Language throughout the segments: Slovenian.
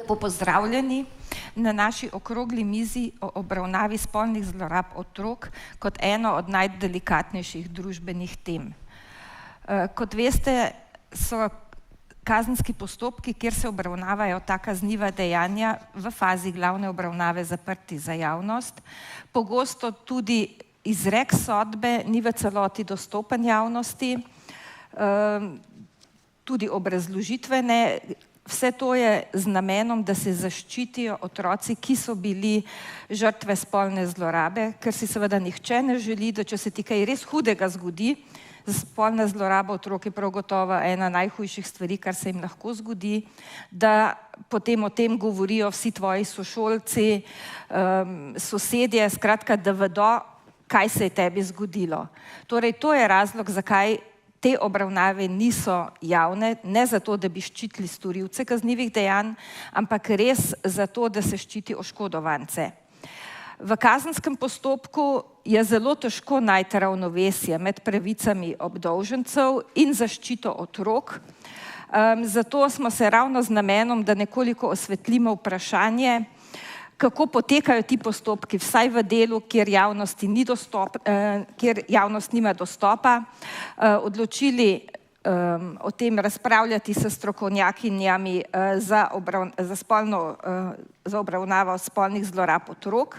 Lepo pozdravljeni na naši okrogli mizi o obravnavi spolnih zlorab otrok kot eno od najdelikatnejših družbenih tem. Kot veste, so kazenski postopki, kjer se obravnavajo ta kazniva dejanja, v fazi glavne obravnave zaprti za javnost. Pogosto tudi izrek sodbe ni v celoti dostopen javnosti, tudi obrazložitve ne. Vse to je z namenom, da se zaščitijo otroci, ki so bili žrtve spolne zlorabe, ker si seveda nihče ne želi, da če se ti kaj res hudega zgodi, spolna zloraba otrok je prav gotovo ena najhujših stvari, kar se jim lahko zgodi, da potem o tem govorijo vsi tvoji sošolci, sosedje, skratka, da vedo, kaj se je tebi zgodilo. Torej, to je razlog, zakaj te obravnave niso javne, ne zato, da bi ščitili storilce kaznivih dejanj, ampak res zato, da se ščiti oškodovance. V kazenskem postopku je zelo težko najti ravnovesje med pravicami obdolžencev in zaščito otrok. Zato smo se ravno z namenom, da nekoliko osvetlimo vprašanje, kako potekajo ti postopki, vsaj v delu, kjer javnost nima dostopa, odločili o tem razpravljati s strokovnjakinjami za obravnavo spolnih zlorab otrok.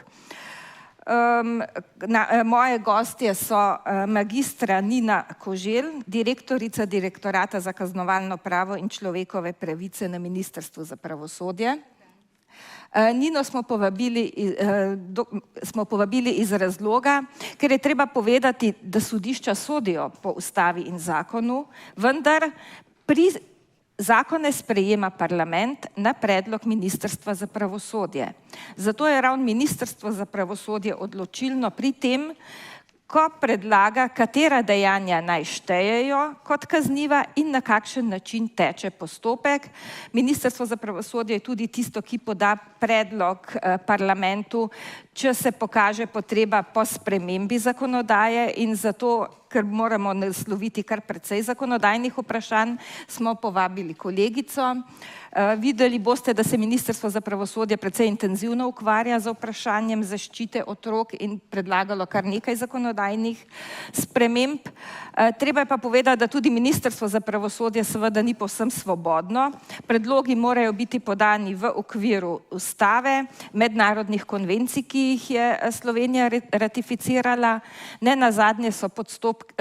Moje gostje so magistra Nina Koželj, direktorica Direktorata za kaznovalno pravo in človekove pravice na Ministrstvu za pravosodje. Nino smo povabili iz razloga, ker je treba povedati, da sodišča sodijo po ustavi in zakonu, vendar zakone sprejema parlament na predlog Ministrstva za pravosodje. Zato je ravno Ministrstvo za pravosodje odločilno pri tem, ko predlaga, katera dejanja naj štejejo kot kazniva in na kakšen način teče postopek. Ministrstvo za pravosodje je tudi tisto, ki poda predlog parlamentu, če se pokaže potreba po spremembi zakonodaje, in zato, ker moramo nasloviti kar precej zakonodajnih vprašanj, smo povabili kolegico. Videli boste, da se Ministrstvo za pravosodje precej intenzivno ukvarja z vprašanjem zaščite otrok in predlagalo kar nekaj zakonodajnih sprememb. Treba je pa povedati, da tudi Ministrstvo za pravosodje seveda ni povsem svobodno. Predlogi morajo biti podani v okviru ustave, mednarodnih konvencij, ki jih je Slovenija ratificirala. Nenazadnje so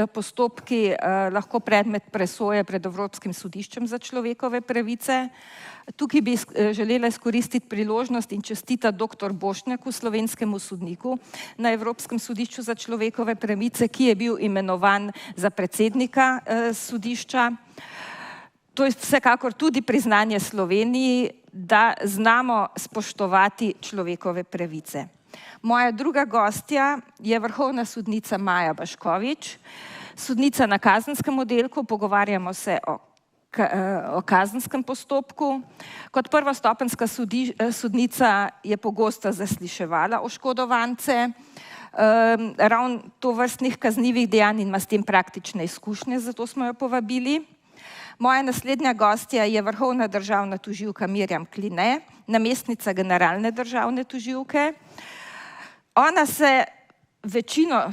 postopki lahko predmet presoje pred Evropskim sodiščem za človekove pravice. Tukaj bi želela izkoristiti priložnost in čestitati dr. Bošnjaku, slovenskemu sodniku na Evropskem sodišču za človekove pravice, ki je bil imenovan za predsednika sodišča. To je vsekakor tudi priznanje Sloveniji, da znamo spoštovati človekove pravice. Moja druga gostja je vrhovna sodnica Maja Baškovič, sodnica na kazenskem oddelku. Pogovarjamo se o kazenskem postopku. Kot prvostopenjska sodnica je pogosto zasliševala oškodovance ravno tovrstnih kaznivih dejanj in ima s tem praktične izkušnje, zato smo jo povabili. Moja naslednja gostja je vrhovna državna tožilka Mirjam Kline, namestnica generalne državne tožilke. Ona se večino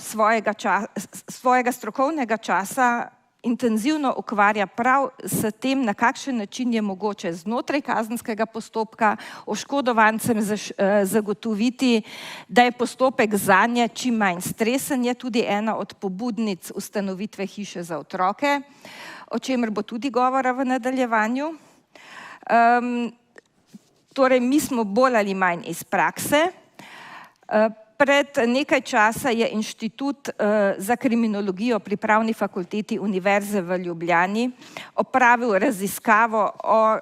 svojega strokovnega časa intenzivno ukvarja prav s tem, na kakšen način je mogoče znotraj kazenskega postopka oškodovancem zagotoviti, da je postopek zanje čim manj stresen. Je tudi ena od pobudnic ustanovitve Hiše za otroke, o čemer bo tudi govora v nadaljevanju. Torej, mi smo bolj ali manj iz prakse. Pred nekaj časa je Inštitut za kriminologijo pri Pravni fakulteti Univerze v Ljubljani opravil raziskavo o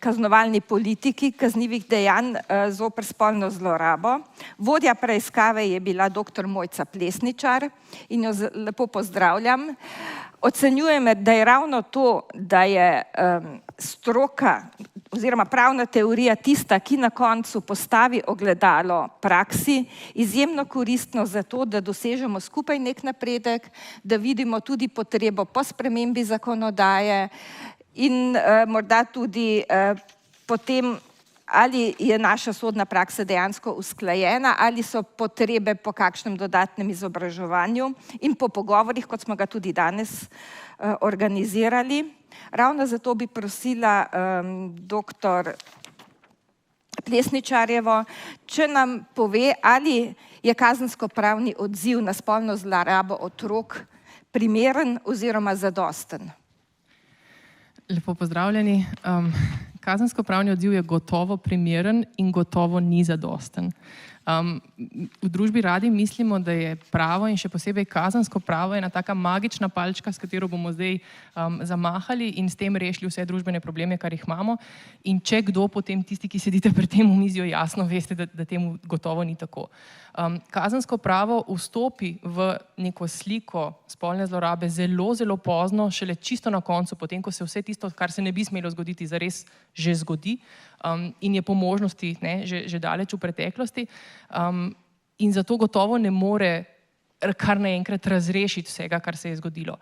kaznovalni politiki kaznivih dejanj zoper spolno zlorabo. Vodja preiskave je bila dr. Mojca Plesničar in jo lepo pozdravljam. Ocenjujem, da je ravno to, da je stroka oziroma pravna teorija tista, ki na koncu postavi ogledalo praksi, izjemno koristno za to, da dosežemo skupaj nek napredek, da vidimo tudi potrebo po spremembi zakonodaje in morda tudi potem ali je naša sodna praksa dejansko usklajena, ali so potrebe po kakšnem dodatnem izobraževanju in po pogovorih, kot smo ga tudi danes organizirali. Ravno zato bi prosila dr. Plesničarjevo, če nam pove, ali je kazenskopravni odziv na spolno zlorabo otrok primeren oziroma zadosten. Lepo pozdravljeni. Kazenskopravni odziv je gotovo primeren in gotovo ni zadosten. V družbi radi mislimo, da je pravo in še posebej kazensko pravo ena taka magična palčka, s katero bomo zdaj zamahali in s tem rešili vse družbene probleme, kar jih imamo. In če kdo, potem tisti, ki sedite pri tem omizju, jasno veste, da temu gotovo ni tako. Kazensko pravo vstopi v neko sliko spolne zlorabe zelo, zelo pozno, šele čisto na koncu, potem, ko se vse tisto, kar se ne bi smelo zgoditi, zares že zgodi in je po možnosti že daleč v preteklosti. In zato gotovo ne more kar naenkrat razrešiti vsega, kar se je zgodilo.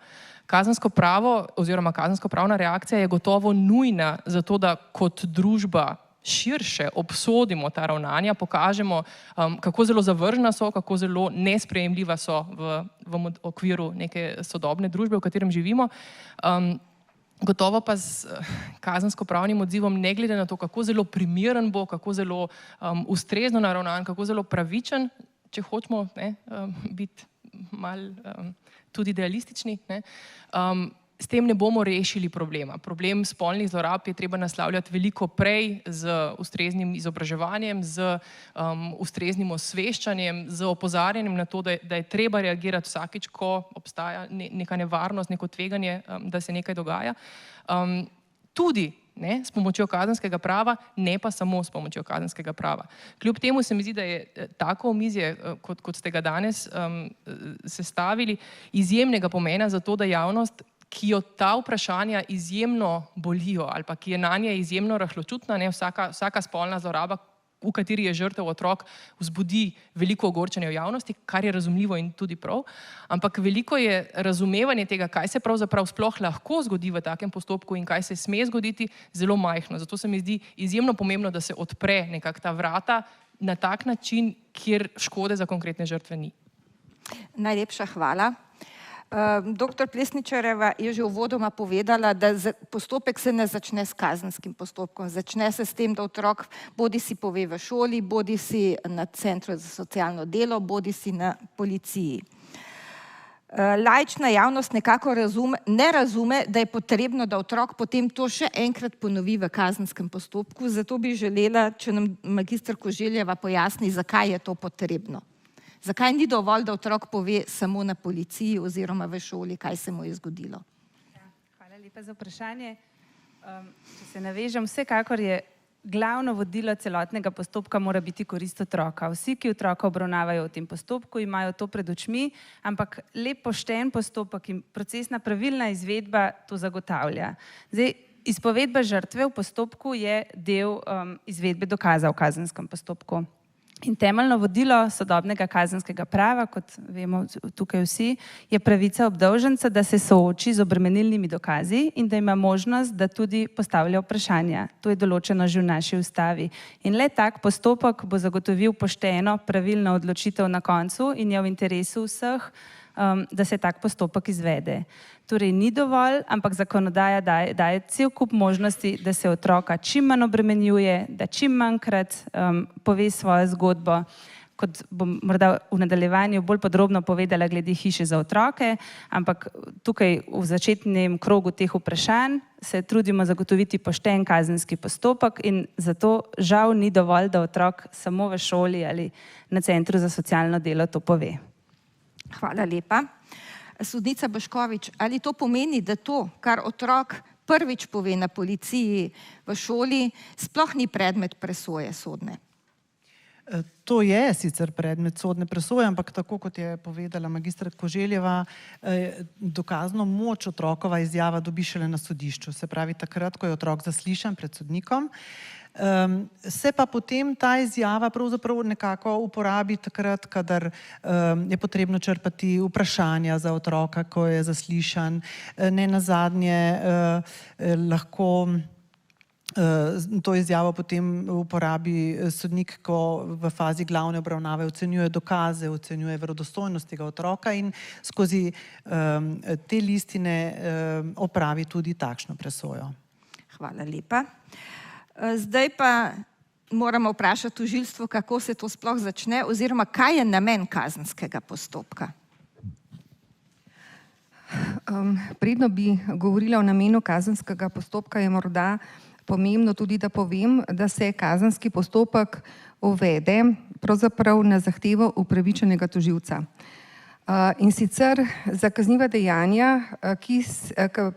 Kazensko pravo oziroma kazenskopravna reakcija je gotovo nujna zato, da kot družba širše obsodimo ta ravnanja, pokažemo, kako zelo zavržna so, kako zelo nesprejemljiva so v okviru neke sodobne družbe, v katerem živimo. Gotovo pa s kazenskopravnim odzivom, ne glede na to, kako zelo primeren bo, kako zelo ustrezno naravnan, kako zelo pravičen, če hočemo biti malo tudi idealistični, s tem ne bomo rešili problema. Problem spolnih zlorab je treba naslavljati veliko prej z ustreznim izobraževanjem, z ustreznim osveščanjem, z opozarjanjem na to, da je treba reagirati vsakič, ko obstaja neka nevarnost, neko tveganje, da se nekaj dogaja. Tudi s pomočjo kazenskega prava, ne pa samo s pomočjo kazenskega prava. Kljub temu se mi zdi, da je tako omizje, kot ste ga danes sestavili, izjemnega pomena za to, da javnost, ki jo ta vprašanja izjemno bolijo ali pa ki je nanje izjemno rahločutna, vsaka spolna zloraba, v kateri je žrtev otrok, vzbudi veliko ogorčenja v javnosti, kar je razumljivo in tudi prav, ampak veliko je razumevanje tega, kaj se pravzaprav sploh lahko zgodi v takem postopku in kaj se sme zgoditi, zelo majhno. Zato se mi zdi izjemno pomembno, da se odpre nekako ta vrata na tak način, kjer škode za konkretne žrtve ni. Najlepša hvala. Dr. Plesničarjeva je že uvodoma povedala, da postopek se ne začne s kazenskim postopkom. Začne se s tem, da otrok bodi si pove v šoli, bodi si na centru za socialno delo, bodi si na policiji. Laična javnost nekako ne razume, da je potrebno, da otrok potem to še enkrat ponovi v kazenskem postopku. Zato bi želela, če nam magister Koželjeva pojasni, zakaj je to potrebno. Zakaj ni dovolj, da otrok pove samo na policiji oziroma v šoli, kaj se mu je zgodilo? Hvala lepa za vprašanje. Če se navežem, vsekakor je glavno vodilo celotnega postopka mora biti korist otroka. Vsi, ki otroka obravnavajo v tem postopku, imajo to pred očmi, ampak lep pošten postopek in procesna pravilna izvedba to zagotavlja. Zdaj, izpovedba žrtve v postopku je del izvedbe dokaza v kazenskem postopku. In temeljno vodilo sodobnega kazenskega prava, kot vemo tukaj vsi, je pravica obdolženca, da se sooči z obremenilnimi dokazi in da ima možnost, da tudi postavlja vprašanja. To je določeno že v naši ustavi. In le tak postopek bo zagotovil pošteno, pravilno odločitev na koncu in je v interesu vseh, da se tak postopek izvede. Torej ni dovolj, ampak zakonodaja daje cel kup možnosti, da se otroka čim manj obremenjuje, da čim manjkrat pove svojo zgodbo. Kot bom morda v nadaljevanju bolj podrobno povedala glede hiše za otroke, ampak tukaj v začetnem krogu teh vprašanj se trudimo zagotoviti pošten kazenski postopek in zato žal ni dovolj, da otrok samo v šoli ali na centru za socialno delo to pove. Hvala lepa. Sodnica Boškovič, ali to pomeni, da to, kar otrok prvič pove na policiji v šoli, sploh ni predmet presoje sodne? To je sicer predmet sodne presoje, ampak tako kot je povedala magistra Koželjeva, dokazno moč otrokova izjava dobi šele na sodišču. Se pravi takrat, ko je otrok zaslišan pred sodnikom. Se pa potem ta izjava pravzaprav nekako uporabi takrat, kadar je potrebno črpati vprašanja za otroka, ko je zaslišan. Ne nazadnje lahko To izjavo potem uporabi sodnik, ko v fazi glavne obravnave ocenjuje dokaze, ocenjuje verodostojnost tega otroka in skozi te listine opravi tudi takšno presojo. Hvala lepa. Zdaj pa moramo vprašati tožilstvo, kako se to sploh začne oziroma kaj je namen kazenskega postopka. Predno bi govorila o namenu kazenskega postopka, je morda pomembno tudi, da povem, da se kazenski postopek uvede pravzaprav na zahtevo upravičenega tožilca. In sicer za kazniva dejanja,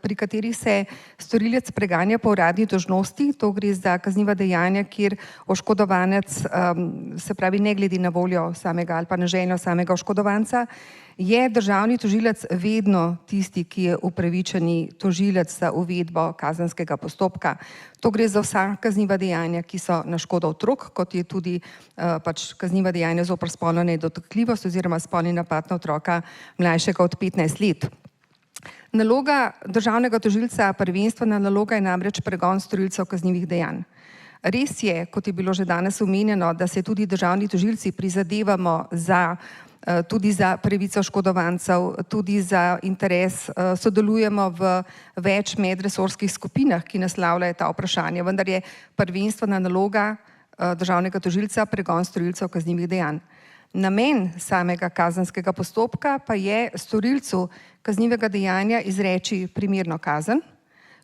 pri katerih se storilec preganja po uradni dolžnosti, to gre za kazniva dejanja, kjer oškodovanec, se pravi ne glede na voljo samega ali pa na željo samega oškodovanca, je državni tožilec vedno tisti, ki je upravičeni tožilec za uvedbo kazenskega postopka. To gre za vsa kazniva dejanja, ki so na škodo otrok, kot je tudi pač kazniva dejanja zoper spolno nedotakljivost oziroma spolni napad na otroka mlajšega od 15 let. Naloga državnega tožilca, prvenstvena naloga je namreč pregon storilcev kaznivih dejanj. Res je, kot je bilo že danes omenjeno, da se tudi državni tožilci prizadevamo tudi za pravico oškodovancev, tudi za interes, sodelujemo v več medresorskih skupinah, ki naslavljajo ta vprašanja, vendar je prvenstvena naloga državnega tožilca pregon storilcev kaznivih dejanj. Namen samega kazenskega postopka pa je storilcu kaznivega dejanja izreči primerno kazen,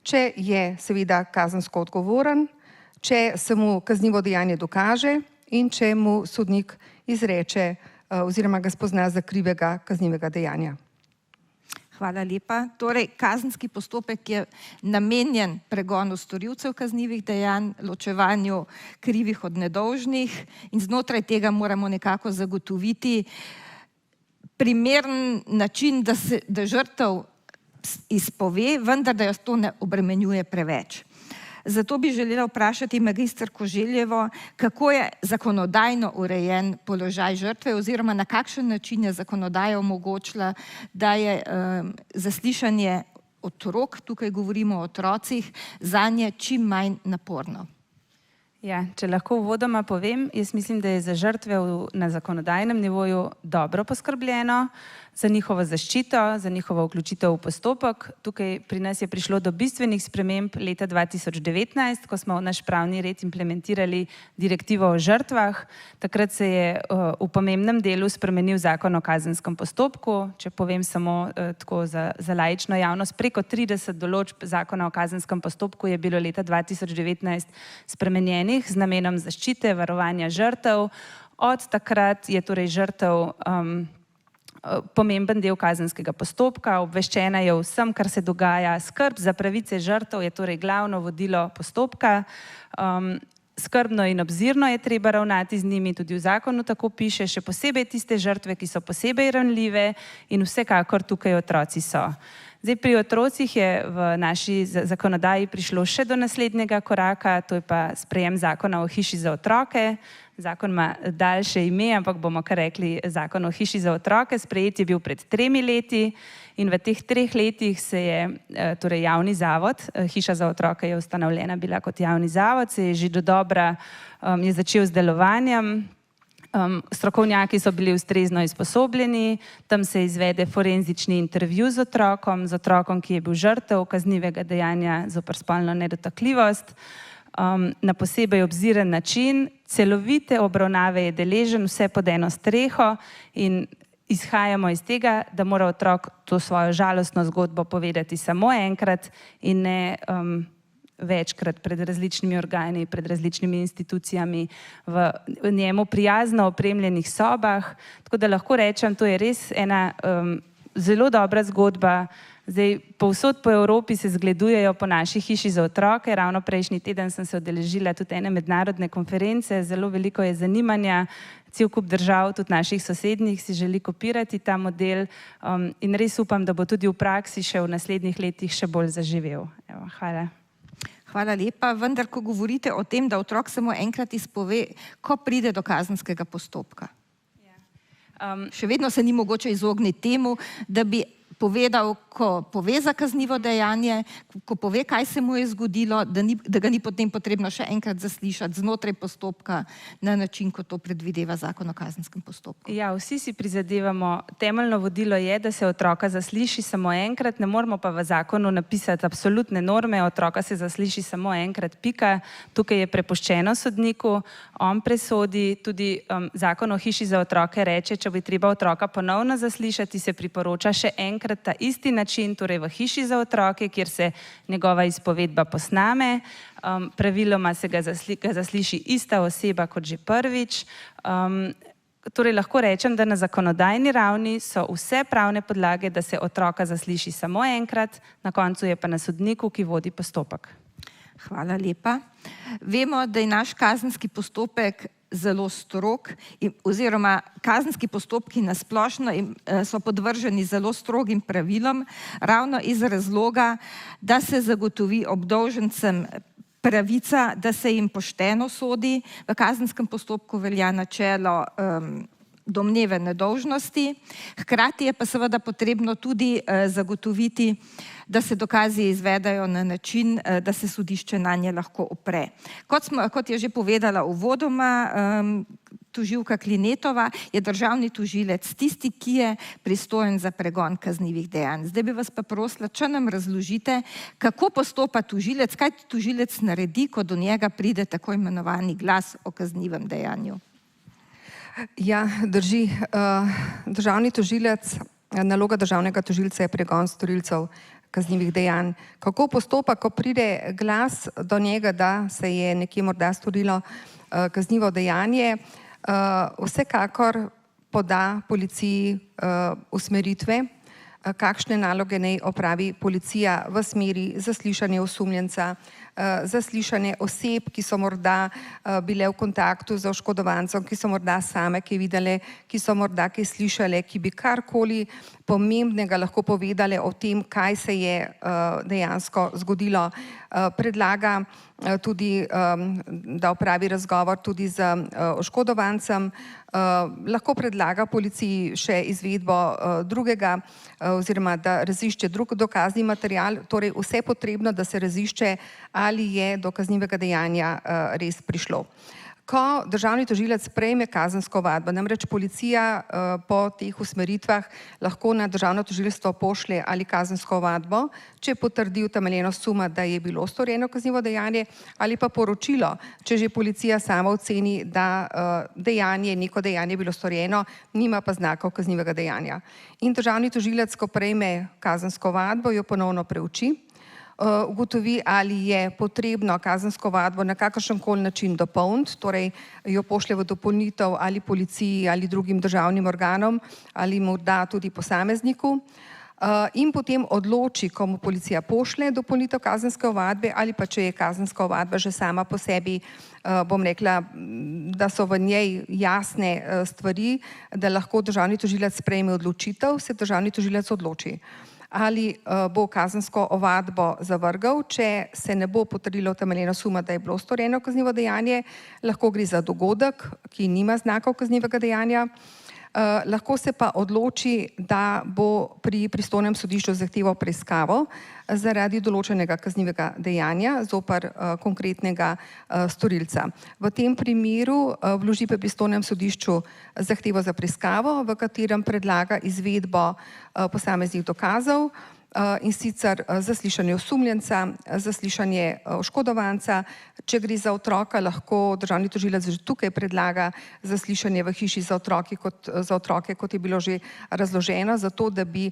če je seveda kazensko odgovoren, če se mu kaznivo dejanje dokaže in če mu sodnik izreče oziroma ga spozna za krivega kaznivega dejanja. Hvala lepa. Torej, kazenski postopek je namenjen pregonu storilcev kaznivih dejanj, ločevanju krivih od nedolžnih in znotraj tega moramo nekako zagotoviti primeren način, da žrtev izpove, vendar da jo to ne obremenjuje preveč. Zato bi želela vprašati magister Koželjevo, kako je zakonodajno urejen položaj žrtve oziroma na kakšen način je zakonodaja omogočila, da je zaslišanje otrok, tukaj govorimo o otrocih, zanje čim manj naporno. Ja, če lahko uvodoma povem, jaz mislim, da je za žrtve na zakonodajnem nivoju dobro poskrbljeno, za njihovo zaščito, za njihovo vključitev v postopek. Tukaj pri nas je prišlo do bistvenih sprememb leta 2019, ko smo v naš pravni red implementirali direktivo o žrtvah. Takrat se je v pomembnem delu spremenil zakon o kazenskem postopku. Če povem samo tako za laično javnost, preko 30 določb zakona o kazenskem postopku je bilo leta 2019 spremenjenih z namenom zaščite, varovanja žrtev. Od takrat je torej žrtev pomemben del kazenskega postopka, obveščena je vsem, kar se dogaja. Skrb za pravice žrtev je torej glavno vodilo postopka. Skrbno in obzirno je treba ravnati z njimi, tudi v zakonu tako piše, še posebej tiste žrtve, ki so posebej ranljive in vsekakor tukaj otroci so. Zdaj, pri otrocih je v naši zakonodaji prišlo še do naslednjega koraka, to je pa sprejem zakona o hiši za otroke. Zakon ima daljše ime, ampak bomo kar rekli zakon o hiši za otroke. Sprejet je bil pred 3 leti in v teh 3 letih se je torej javni zavod, hiša za otroke je ustanovljena bila kot javni zavod, se je že dodobra je začel z delovanjem. Strokovnjaki so bili ustrezno usposobljeni, tam se izvede forenzični intervju z otrokom, ki je bil žrtev kaznivega dejanja zoper spolno nedotakljivost. Na posebej obziren način, celovite obravnave je deležen, vse pod eno streho in izhajamo iz tega, da mora otrok to svojo žalostno zgodbo povedati samo enkrat in ne večkrat pred različnimi organi, pred različnimi institucijami, v njemu prijazno opremljenih sobah. Tako da lahko rečem, to je res ena zelo dobra zgodba. Zdaj, povsod po Evropi se zgledujejo po naši hiši za otroke. Ravno prejšnji teden sem se udeležila tudi ene mednarodne konference, zelo veliko je zanimanja, cel kup držav, tudi naših sosednjih, si želi kopirati ta model in res upam, da bo tudi v praksi še v naslednjih letih še bolj zaživel. Evo, hvala. Hvala lepa, vendar ko govorite o tem, da otrok samo enkrat izpove, ko pride do kazenskega postopka. Še vedno se ni mogoče izogniti temu, da bi povedal, ko pove za kaznivo dejanje, ko pove, kaj se mu je zgodilo, da ga ni potem potrebno še enkrat zaslišati znotraj postopka na način, kot to predvideva Zakon o kazenskem postopku. Ja, vsi si prizadevamo, temeljno vodilo je, da se otroka zasliši samo enkrat, ne moramo pa v zakonu napisati absolutne norme, otroka se zasliši samo enkrat, pika. Tukaj je prepuščeno sodniku, on presodi, tudi Zakon o hiši za otroke reče, če bi treba otroka ponovno zaslišati, se priporoča še enkrat ta isti način, torej v hiši za otroke, kjer se njegova izpovedba posname. Praviloma se ga zasliši ista oseba kot že prvič. Torej lahko rečem, da na zakonodajni ravni so vse pravne podlage, da se otroka zasliši samo enkrat, na koncu je pa na sodniku, ki vodi postopek. Hvala lepa. Vemo, da je naš kazenski postopek zelo strog, oziroma kazenski postopki na splošno so podvrženi zelo strogim pravilom, ravno iz razloga, da se zagotovi obdolžencem pravica, da se jim pošteno sodi. V kazenskem postopku velja načelo domneve nedolžnosti, hkrati je pa seveda potrebno tudi zagotoviti, da se dokazi izvedajo na način, da se sodišče nanje lahko opre. Kot je že povedala uvodoma tožilka Klinetova, je državni tožilec tisti, ki je pristojen za pregon kaznivih dejanj. Zdaj bi vas pa prosila, če nam razložite, kako postopa tožilec, kaj tožilec naredi, ko do njega pride tako imenovani glas o kaznivem dejanju. Ja, drži. Državni tožilec, naloga državnega tožilca je pregon storilcev kaznivih dejanj. Kako postopa, ko pride glas do njega, da se je nekje morda storilo kaznivo dejanje? Vsekakor poda policiji usmeritve, kakšne naloge naj opravi policija v smeri zaslišanja osumljenca, zaslišanje oseb, ki so morda bile v kontaktu z oškodovancem, ki so morda same kaj videle, ki so morda kaj slišale, ki bi karkoli pomembnega lahko povedale o tem, kaj se je dejansko zgodilo. Predlaga tudi, da opravi razgovor tudi z oškodovancem, lahko predlaga policiji še izvedbo drugega oziroma da razišče drug dokazni material, torej vse potrebno, da se razišče, ali je do kaznivega dejanja res prišlo. Ko državni tožilec prejme kazensko ovadbo, namreč policija po teh usmeritvah lahko na državno tožilstvo pošlje ali kazensko ovadbo, če potrdi utemeljenost suma, da je bilo storjeno kaznivo dejanje, ali pa poročilo, če že policija sama oceni, da neko dejanje je bilo storjeno, nima pa znakov kaznivega dejanja. In državni tožilec, ko prejme kazensko ovadbo, jo ponovno preuči, ugotovi, ali je potrebno kazensko ovadbo na kakršenkoli način dopolniti, torej jo pošlje v dopolnitev ali policiji ali drugim državnim organom ali morda tudi posamezniku in potem odloči, komu policija pošlje dopolnitev kazenske ovadbe ali pa če je kazenska ovadba že sama po sebi, bom rekla, da so v njej jasne stvari, da lahko državni tožilec sprejme odločitev, se državni tožilec odloči, ali bo kazensko ovadbo zavrgel, če se ne bo potrdilo utemeljena suma, da je bilo storjeno kaznivo dejanje, lahko gre za dogodek, ki nima znakov kaznivega dejanja, lahko se pa odloči, da bo pri pristojnem sodišču zahteval preiskavo zaradi določenega kaznivega dejanja zoper konkretnega storilca. V tem primeru vloži pri pristojnem sodišču zahtevo za preiskavo, v katerem predlaga izvedbo posameznih dokazov, in sicer zaslišanje osumljenca, zaslišanje oškodovanca, če gre za otroka, lahko državni tožilec že tukaj predlaga zaslišanje v hiši za otroke, kot je bilo že razloženo, zato da bi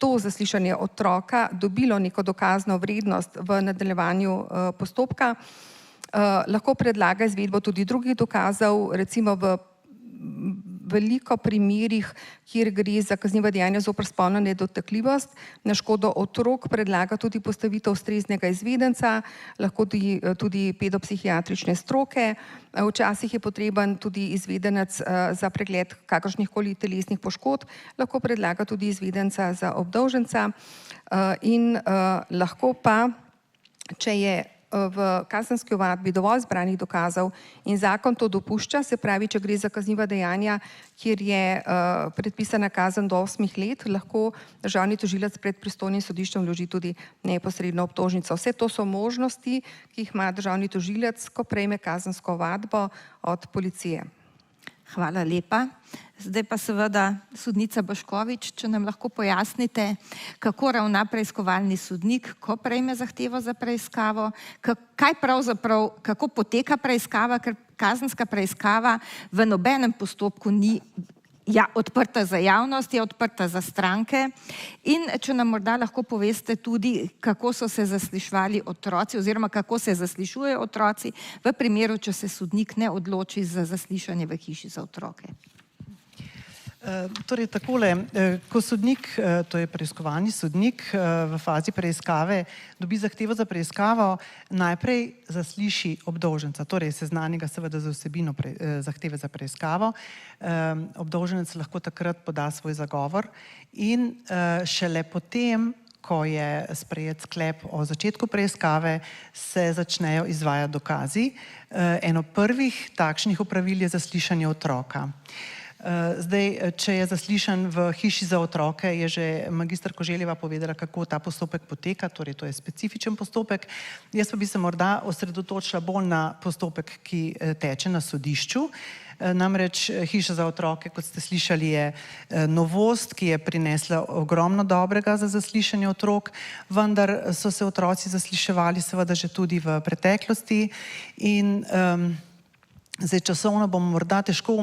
to zaslišanje otroka dobilo neko dokazno vrednost v nadaljevanju postopka. Lahko predlaga izvedbo tudi drugih dokazov, recimo v veliko primerih, kjer gre za kazniva dejanja zoper spolno nedotakljivost, na škodo otrok predlaga tudi postavitev ustreznega izvedenca, lahko tudi pedopsihiatrične stroke. Včasih je potreben tudi izvedenec za pregled kakršnihkoli telesnih poškodb, lahko predlaga tudi izvedenca za obdolženca in lahko pa, če je v kazenski ovadbi dovolj zbranih dokazov in zakon to dopušča, se pravi, če gre za kazniva dejanja, kjer je predpisana kazen do 8 let, lahko državni tožilec pred pristojnim sodiščem vloži tudi neposredno obtožnico. Vse to so možnosti, ki jih ima državni tožilec, ko prejme kazensko ovadbo od policije. Hvala lepa. Zdaj pa seveda sodnica Boškovič, če nam lahko pojasnite, kako ravna preiskovalni sodnik, ko prejme zahtevo za preiskavo, kako poteka preiskava, ker kazenska preiskava v nobenem postopku ni odprta za javnost, je odprta za stranke. In če nam morda lahko poveste tudi, kako so se zasliševali otroci oziroma kako se zaslišujejo otroci v primeru, če se sodnik ne odloči za zaslišanje v hiši za otroke. Torej takole, ko sodnik, to je preiskovalni sodnik, v fazi preiskave dobi zahtevo za preiskavo, najprej zasliši obdolženca, torej seznani ga seveda za vsebino zahteve za preiskavo. Obdolženec lahko takrat poda svoj zagovor in šele potem, ko je sprejet sklep o začetku preiskave, se začnejo izvajati dokazi. Eno prvih takšnih opravil je zaslišanje otroka. Zdaj, če je zaslišan v hiši za otroke, je že magister Koželjeva povedala, kako ta postopek poteka, torej to je specifičen postopek. Jaz pa bi se morda osredotočila bolj na postopek, ki teče na sodišču. Namreč hiša za otroke, kot ste slišali, je novost, ki je prinesla ogromno dobrega za zaslišanje otrok, vendar so se otroci zasliševali seveda že tudi v preteklosti in zdaj časovno bom morda težko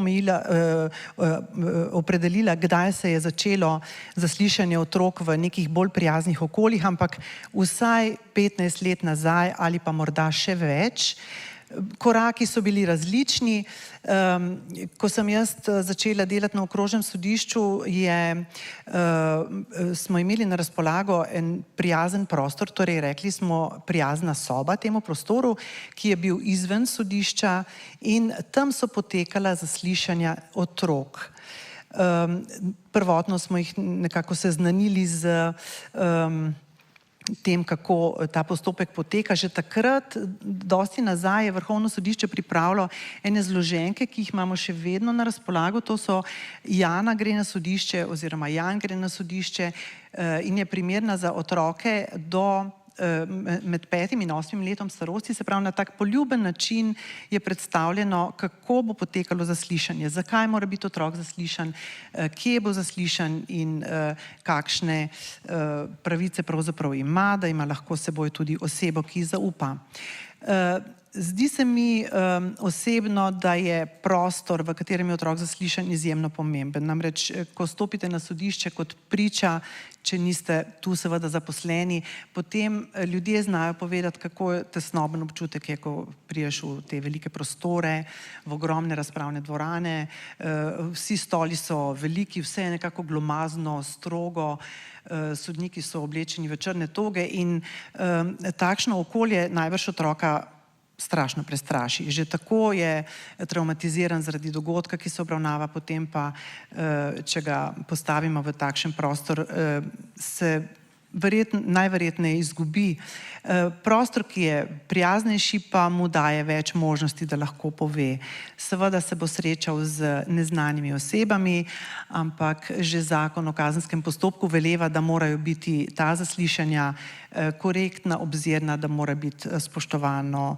opredelila, kdaj se je začelo zaslišanje otrok v nekih bolj prijaznih okoljih, ampak vsaj 15 let nazaj ali pa morda še več. Koraki so bili različni. Ko sem jaz začela delati na okrožnem sodišču, smo imeli na razpolago en prijazen prostor, torej rekli smo prijazna soba temu prostoru, ki je bil izven sodišča in tam so potekala zaslišanja otrok. Prvotno smo jih nekako seznanili z tem, kako ta postopek poteka. Že takrat, dosti nazaj, je Vrhovno sodišče pripravilo ene zloženke, ki jih imamo še vedno na razpolago. To so Jana gre na sodišče oziroma Jan gre na sodišče in je primerna za otroke med 5 in 8 letom starosti, se pravi na tak poljuben način je predstavljeno, kako bo potekalo zaslišanje, zakaj mora biti otrok zaslišan, kje bo zaslišan in kakšne pravice pravzaprav ima, da ima lahko s seboj tudi osebo, ki zaupa. Zdi se mi osebno, da je prostor, v katerem je otrok zaslišan, izjemno pomemben. Namreč, ko stopite na sodišče kot priča, če niste tu seveda zaposleni, potem ljudje znajo povedati, kako tesnoben občutek je, ko priješ v te velike prostore, v ogromne razpravne dvorane. Vsi stoli so veliki, vse je nekako glomazno, strogo, sodniki so oblečeni v črne toge in takšno okolje najbrž otroka strašno prestraši. Že tako je traumatiziran zaradi dogodka, ki se obravnava, potem pa, če ga postavimo v takšen prostor, se najverjetneje izgubi. Prostor, ki je prijaznejši, pa mu daje več možnosti, da lahko pove. Seveda se bo srečal z neznanimi osebami, ampak že zakon o kazenskem postopku veleva, da morajo biti ta zaslišanja korektna, obzirna, da mora biti spoštovano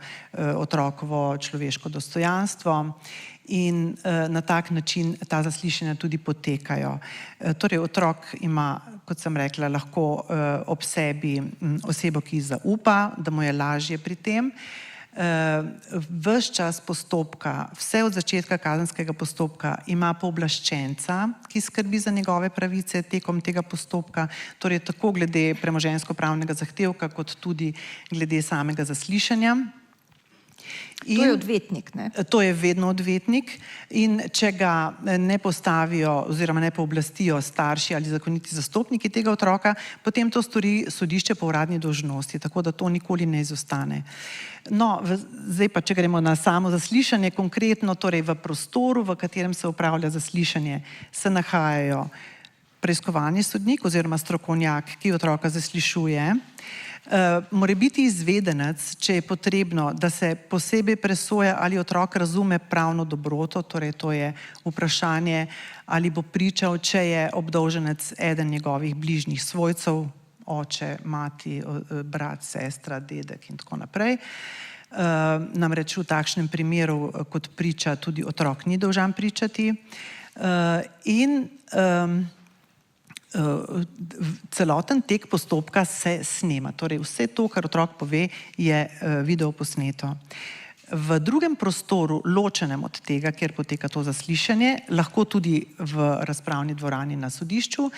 otrokovo človeško dostojanstvo in na tak način ta zaslišanja tudi potekajo. Torej, otrok ima, kot sem rekla, lahko ob sebi osebo, ki zaupa, da mu je lažje pri tem. Ves čas postopka, vse od začetka kazenskega postopka, ima pooblaščenca, ki skrbi za njegove pravice tekom tega postopka, torej tako glede premoženjsko-pravnega zahtevka, kot tudi glede samega zaslišanja. To je odvetnik, ne? To je vedno odvetnik in če ga ne postavijo oziroma ne pooblastijo starši ali zakoniti zastopniki tega otroka, potem to stori sodišče po uradni dolžnosti, tako da to nikoli ne izostane. No, zdaj pa, če gremo na samo zaslišanje, konkretno, torej v prostoru, v katerem se opravlja zaslišanje, se nahajajo preiskovalni sodnik oziroma strokovnjak, ki otroka zaslišuje, Morebiti izvedenec, če je potrebno, da se posebej presoja, ali otrok razume pravno dobroto, torej to je vprašanje, ali bo pričal, če je obdolženec eden njegovih bližnjih svojcev, oče, mati, brat, sestra, dedek in tako naprej. Namreč v takšnem primeru kot priča tudi otrok ni dolžan pričati. Celoten tek postopka se snema. Torej vse to, kar otrok pove, je video posneto. V drugem prostoru, ločenem od tega, kjer poteka to zaslišanje, lahko tudi v razpravni dvorani na sodišču,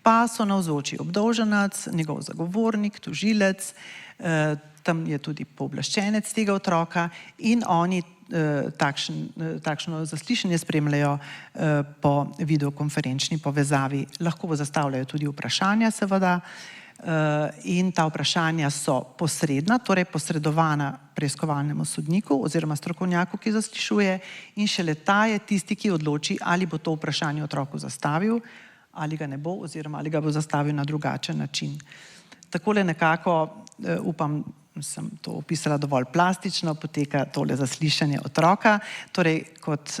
pa so navzoči obdolženec, njegov zagovornik, tožilec, tam je tudi pooblaščenec tega otroka in oni takšno zaslišanje spremljajo po videokonferenčni povezavi. Lahko zastavljajo tudi vprašanja, seveda, in ta vprašanja so posredna, torej posredovana preiskovalnemu sodniku oziroma strokovnjaku, ki zaslišuje, in šele ta je tisti, ki odloči, ali bo to vprašanje otroku zastavil, ali ga ne bo, oziroma ali ga bo zastavil na drugačen način. Takole nekako, upam, sem to opisala dovolj plastično, poteka tole zaslišanje otroka. Torej, kot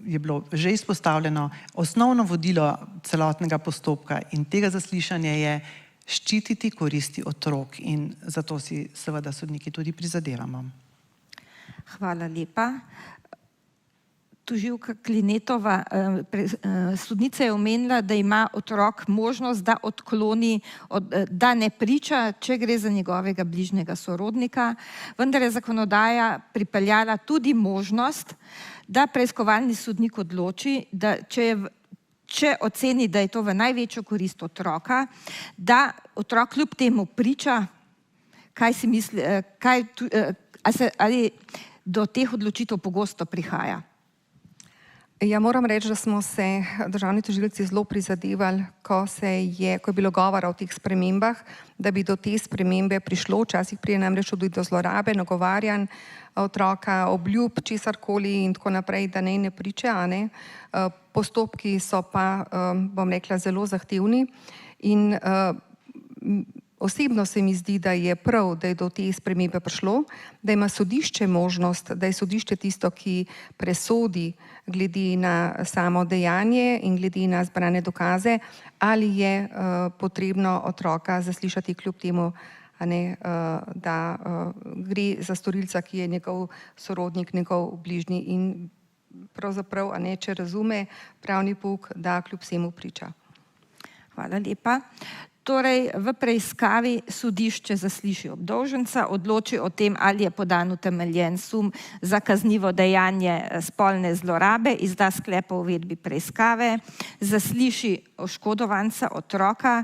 je bilo že izpostavljeno, osnovno vodilo celotnega postopka in tega zaslišanja je ščititi koristi otrok in zato si seveda sodniki tudi prizadevamo. Hvala lepa. Tožilka Klinetova, sodnica je omenila, da ima otrok možnost, da odkloni, da ne priča, če gre za njegovega bližnjega sorodnika, vendar je zakonodaja pripeljala tudi možnost, da preiskovalni sodnik odloči, da če oceni, da je to v največjo korist otroka, da otrok kljub temu priča, kaj si misli, ali do teh odločitev pogosto prihaja. Ja, moram reči, da smo se državni tožilci zelo prizadevali, ko je bilo govora o teh spremembah, da bi do te spremembe prišlo. Včasih pride namreč tudi do zlorabe, nagovarjanj otroka, obljub, česarkoli in tako naprej, da ne priča. Postopki so pa, bom rekla, zelo zahtevni in osebno se mi zdi, da je prav, da je do te spremembe prišlo, da ima sodišče možnost, da je sodišče tisto, ki presodi glede na samo dejanje in glede na zbrane dokaze, ali je potrebno otroka zaslišati kljub temu, da gre za storilca, ki je njegov sorodnik, njegov bližnji in pravzaprav, če razume pravni pouk, da kljub vsemu priča. Hvala lepa. Torej, v preiskavi sodišče zasliši obdolženca, odloči o tem, ali je podan utemeljen sum za kaznivo dejanje spolne zlorabe, izda sklep o uvedbi preiskave, zasliši oškodovanca, otroka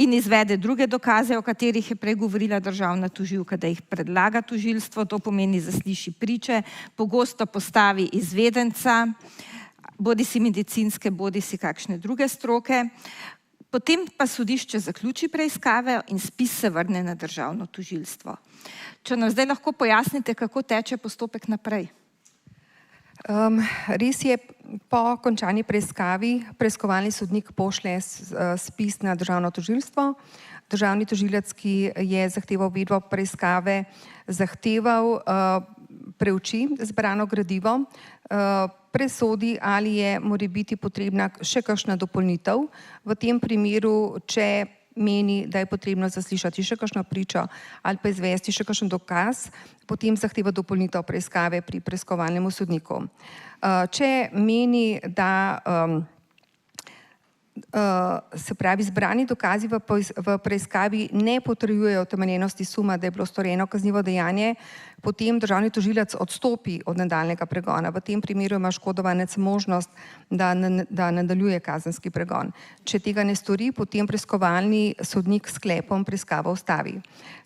in izvede druge dokaze, o katerih je prej govorila državna tožilka, da jih predlaga tožilstvo, to pomeni zasliši priče, pogosto postavi izvedenca, bodisi medicinske, bodisi kakšne druge stroke. Potem pa sodišče zaključi preiskave in spis se vrne na državno tožilstvo. Če nam zdaj lahko pojasnite, kako teče postopek naprej? Res je, po končani preiskavi preiskovalni sodnik pošlje spis na državno tožilstvo. Državni tožilec, ki je zahteval uvedbo preiskave, preuči zbrano gradivo, presodi, ali je morebiti potrebna še kakšna dopolnitev. V tem primeru, če meni, da je potrebno zaslišati še kakšno pričo ali pa izvesti še kakšen dokaz, potem zahteva dopolnitev preiskave pri preiskovalnemu sodniku. Če meni, da se pravi zbrani dokazi v preiskavi ne potrjujejo utemeljenosti suma, da je bilo storjeno kaznivo dejanje, potem državni tožilec odstopi od nadaljnjega pregona. V tem primeru ima oškodovanec možnost, da nadaljuje kazenski pregon. Če tega ne stori, potem preiskovalni sodnik s sklepom preiskavo ustavi.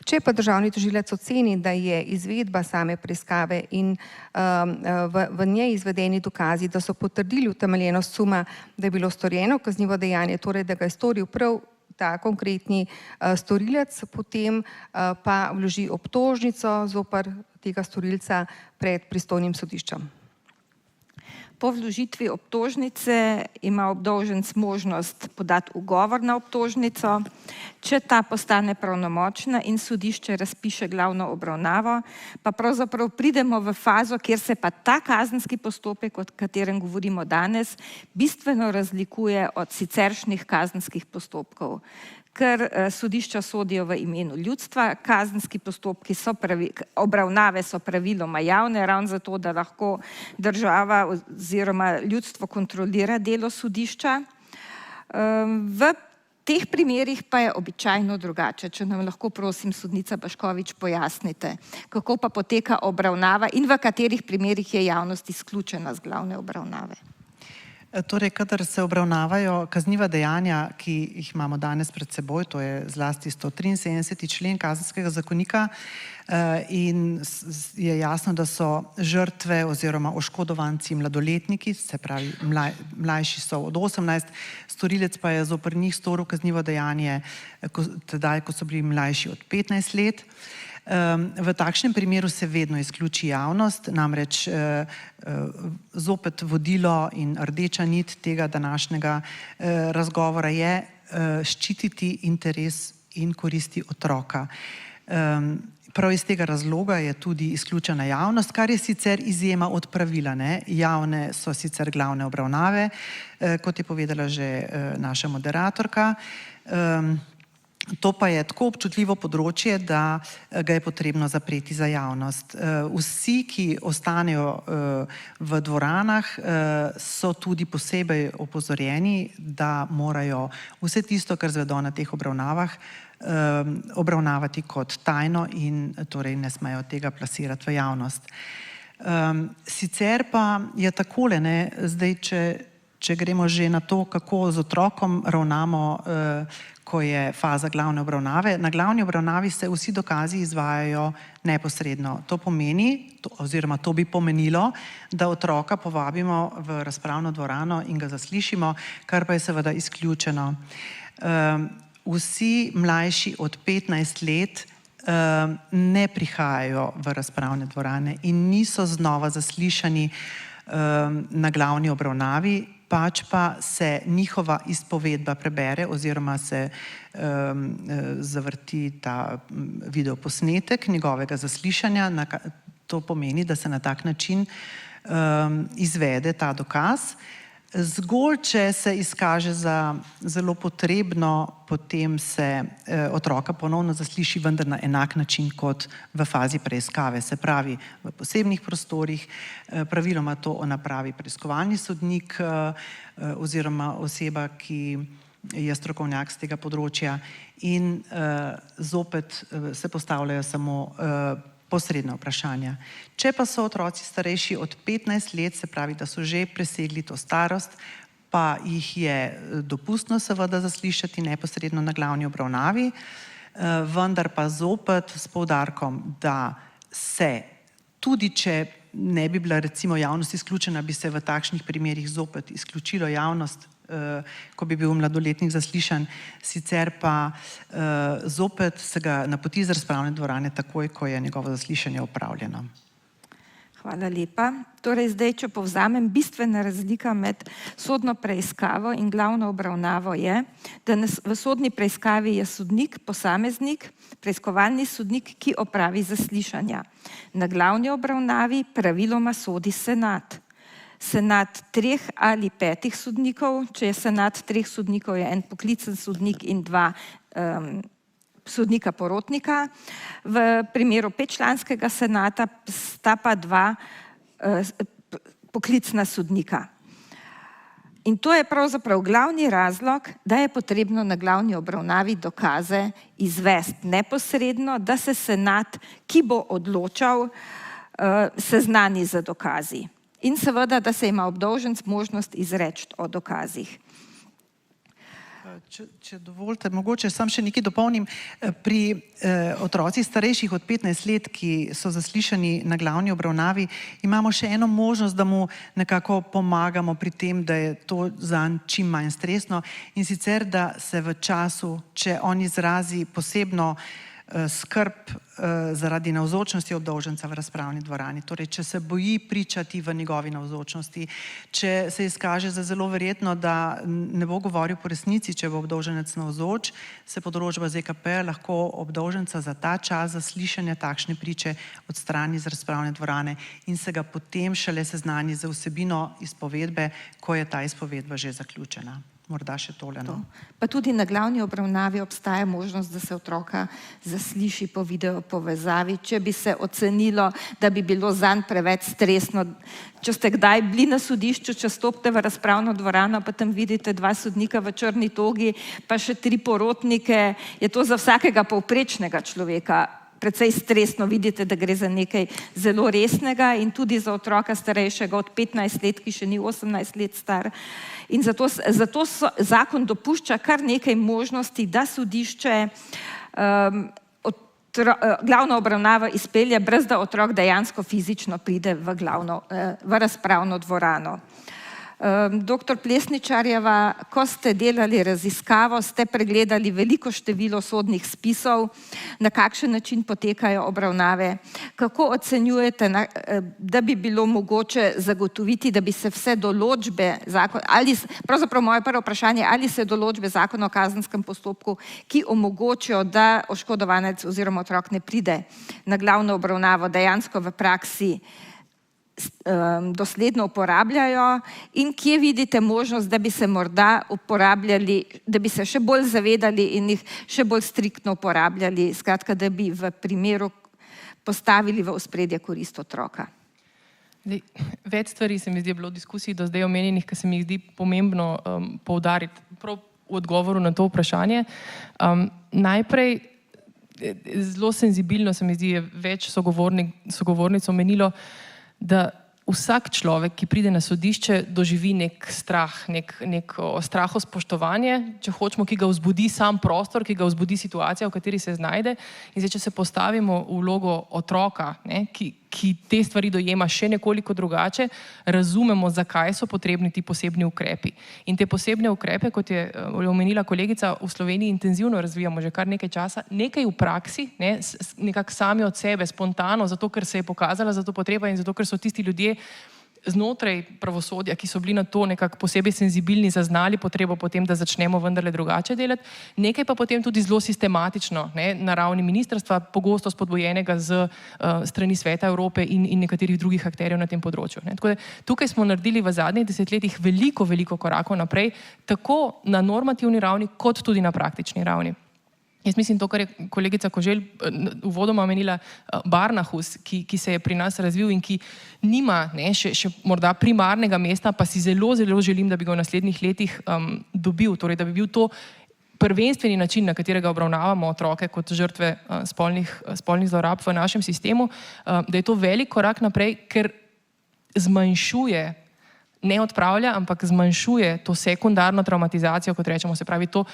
Če pa državni tožilec oceni, da je izvedba same preiskave in v njej izvedeni dokazi, da so potrdili utemeljenost suma, da je bilo storjeno kaznivo dejanje, torej da ga je storil prav ta konkretni storilec, potem pa vloži obtožnico zoper tega storilca pred pristojnim sodiščem. Po vložitvi obtožnice ima obdolženec možnost podati ugovor na obtožnico. Če ta postane pravnomočna in sodišče razpiše glavno obravnavo, pa pravzaprav pridemo v fazo, kjer se pa ta kazenski postopek, o katerem govorimo danes, bistveno razlikuje od siceršnjih kazenskih postopkov. Ker sodišča sodijo v imenu ljudstva, kazenski postopki obravnave so praviloma javne, ravno zato, da lahko država oziroma ljudstvo kontrolira delo sodišča. V teh primerih pa je običajno drugače. Če nam lahko, prosim, sodnica Baškovič, pojasnite, kako pa poteka obravnava in v katerih primerih je javnost izključena z glavne obravnave. Torej, kadar se obravnavajo kazniva dejanja, ki jih imamo danes pred seboj, to je zlasti 173. člen Kazenskega zakonika, in je jasno, da so žrtve oziroma oškodovanci mladoletniki, se pravi mlajši so od 18, storilec pa je zoper njih storil kaznivo dejanje tedaj, ko so bili mlajši od 15 let. V takšnem primeru se vedno izključi javnost, namreč zopet vodilo in rdeča nit tega današnjega razgovora je ščititi interes in koristi otroka. Prav iz tega razloga je tudi izključena javnost, kar je sicer izjema od pravila. Javne so sicer glavne obravnave, kot je povedala že naša moderatorka. To pa je tako občutljivo področje, da ga je potrebno zapreti za javnost. Vsi, ki ostanejo v dvoranah, so tudi posebej opozorjeni, da morajo vse tisto, kar zvedo na teh obravnavah, obravnavati kot tajno in torej ne smejo tega plasirati v javnost. Sicer pa je takole, zdaj, če gremo že na to, kako z otrokom ravnamo, ko je faza glavne obravnave. Na glavni obravnavi se vsi dokazi izvajajo neposredno. To pomeni, oziroma to bi pomenilo, da otroka povabimo v razpravno dvorano in ga zaslišimo, kar pa je seveda izključeno. Vsi mlajši od 15 let ne prihajajo v razpravne dvorane in niso znova zaslišani na glavni obravnavi, pač pa se njihova izpovedba prebere oziroma se zavrti ta videoposnetek njegovega zaslišanja. To pomeni, da se na tak način izvede ta dokaz. Zgolj, če se izkaže za zelo potrebno, potem se otroka ponovno zasliši, vendar na enak način kot v fazi preiskave. Se pravi, v posebnih prostorih, praviloma to napravi preiskovalni sodnik oziroma oseba, ki je strokovnjak z tega področja, in zopet se postavljajo samo posredna vprašanja. Če pa so otroci starejši od 15 let, se pravi, da so že presegli to starost, pa jih je dopustno seveda zaslišati neposredno na glavni obravnavi, vendar pa zopet s poudarkom, da se, tudi če ne bi bila recimo javnost izključena, bi se v takšnih primerih zopet izključilo javnost, ko bi bil mladoletnik zaslišan, sicer pa zopet se ga napoti iz razpravne dvorane takoj, ko je njegovo zaslišanje opravljeno. Hvala lepa. Torej zdaj, če povzamem, bistvena razlika med sodno preiskavo in glavno obravnavo je, da v sodni preiskavi je sodnik, posameznik, preiskovalni sodnik, ki opravi zaslišanja. Na glavni obravnavi praviloma sodi senat. Senat 3 ali 5 sodnikov, če je senat 3 sodnikov, je en poklicen sodnik in 2 sodnika porotnika. V primeru 5-članskega senata sta pa 2 poklicna sodnika. In to je pravzaprav glavni razlog, da je potrebno na glavni obravnavi dokaze izvesti neposredno, da se senat, ki bo odločal, seznani z dokazi. In seveda, da se ima obdolženec možnost izreči o dokazih. Če dovolite, mogoče sam še nekaj dopolnim. Pri otrocih starejših od 15 let, ki so zaslišani na glavni obravnavi, imamo še eno možnost, da mu nekako pomagamo pri tem, da je to zanj čim manj stresno, in sicer, da se v času, če on izrazi posebno skrb zaradi navzočnosti obdolženca v razpravni dvorani. Torej, če se boji pričati v njegovi navzočnosti, če se izkaže za zelo verjetno, da ne bo govoril po resnici, če bo obdolženec navzoč, se po določbah ZKP lahko obdolženca za ta čas zaslišanja takšne priče odstrani iz razpravne dvorane in se ga potem šele seznani z vsebino izpovedbe, ko je ta izpovedba že zaključena. Morda še tole. Pa tudi na glavni obravnavi obstaja možnost, da se otroka zasliši po video povezavi, če bi se ocenilo, da bi bilo zanj preveč stresno. Če ste kdaj bili na sodišču, če stopite v razpravno dvorano, pa tam vidite 2 sodnika v črni togi, pa še 3 porotnike, je to za vsakega povprečnega človeka precej stresno. Vidite, da gre za nekaj zelo resnega in tudi za otroka starejšega od 15 let, ki še ni 18 let star. In zato zakon dopušča kar nekaj možnosti, da sodišče glavno obravnavo izpelje, brez da otrok dejansko fizično pride v razpravno dvorano. Doktor Plesničarjeva, ko ste delali raziskavo, ste pregledali veliko število sodnih spisov, na kakšen način potekajo obravnave. Kako ocenjujete, da bi bilo mogoče zagotoviti, da bi se vse določbe zakona, pravzaprav moje prvo vprašanje, ali se določbe zakona o kazenskem postopku, ki omogočijo, da oškodovanec oziroma otrok ne pride na glavno obravnavo, dejansko v praksi dosledno uporabljajo in kje vidite možnost, da bi se morda uporabljali, da bi se še bolj zavedali in jih še bolj striktno uporabljali, skratka, da bi v primeru postavili v ospredje korist otroka. Več stvari se mi zdi bilo v diskusiji do zdaj omenjenih, ki se mi zdi pomembno poudariti prav v odgovoru na to vprašanje. Najprej, zelo senzibilno se mi zdi, je več sogovornic omenilo, da vsak človek, ki pride na sodišče, doživi nek strah, neko strahospoštovanje, če hočemo, ki ga vzbudi sam prostor, ki ga vzbudi situacija, v kateri se znajde. In zdaj, če se postavimo v vlogo otroka, ki te stvari dojema še nekoliko drugače, razumemo, zakaj so potrebni ti posebni ukrepi. In te posebne ukrepe, kot je omenila kolegica, v Sloveniji intenzivno razvijamo že kar nekaj časa, nekaj v praksi, nekako sami od sebe, spontano, zato ker se je pokazala za to potreba in zato ker so tisti ljudje znotraj pravosodja, ki so bili na to nekako posebej senzibilni, zaznali potrebo potem, da začnemo vendarle drugače delati. Nekaj pa potem tudi zelo sistematično na ravni ministrstva, pogosto spodbujenega z strani Sveta Evrope in nekaterih drugih akterjev na tem področju. Tako da tukaj smo naredili v zadnjih desetletjih veliko korakov naprej, tako na normativni ravni, kot tudi na praktični ravni. Jaz mislim, to, kar je kolegica Koželj uvodoma omenila, Barnahus, ki se je pri nas razvil in ki nima še morda primarnega mesta, pa si zelo želim, da bi ga v naslednjih letih dobil, torej da bi bil to prvenstveni način, na katerega obravnavamo otroke kot žrtve spolnih zlorab v našem sistemu, da je to velik korak naprej, ker zmanjšuje, ne odpravlja, ampak zmanjšuje to sekundarno traumatizacijo, kot rečemo, se pravi to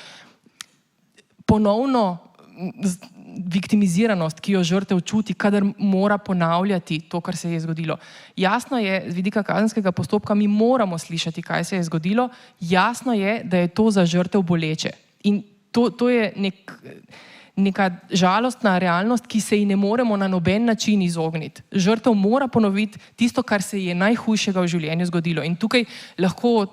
ponovno viktimiziranost, ki jo žrtev čuti, kadar mora ponavljati to, kar se je zgodilo. Jasno je, z vidika kazenskega postopka, mi moramo slišati, kaj se je zgodilo, jasno je, da je to za žrtev boleče. In to je neka žalostna realnost, ki se ji ne moremo na noben način izogniti. Žrtev mora ponoviti tisto, kar se je najhujšega v življenju zgodilo. In tukaj lahko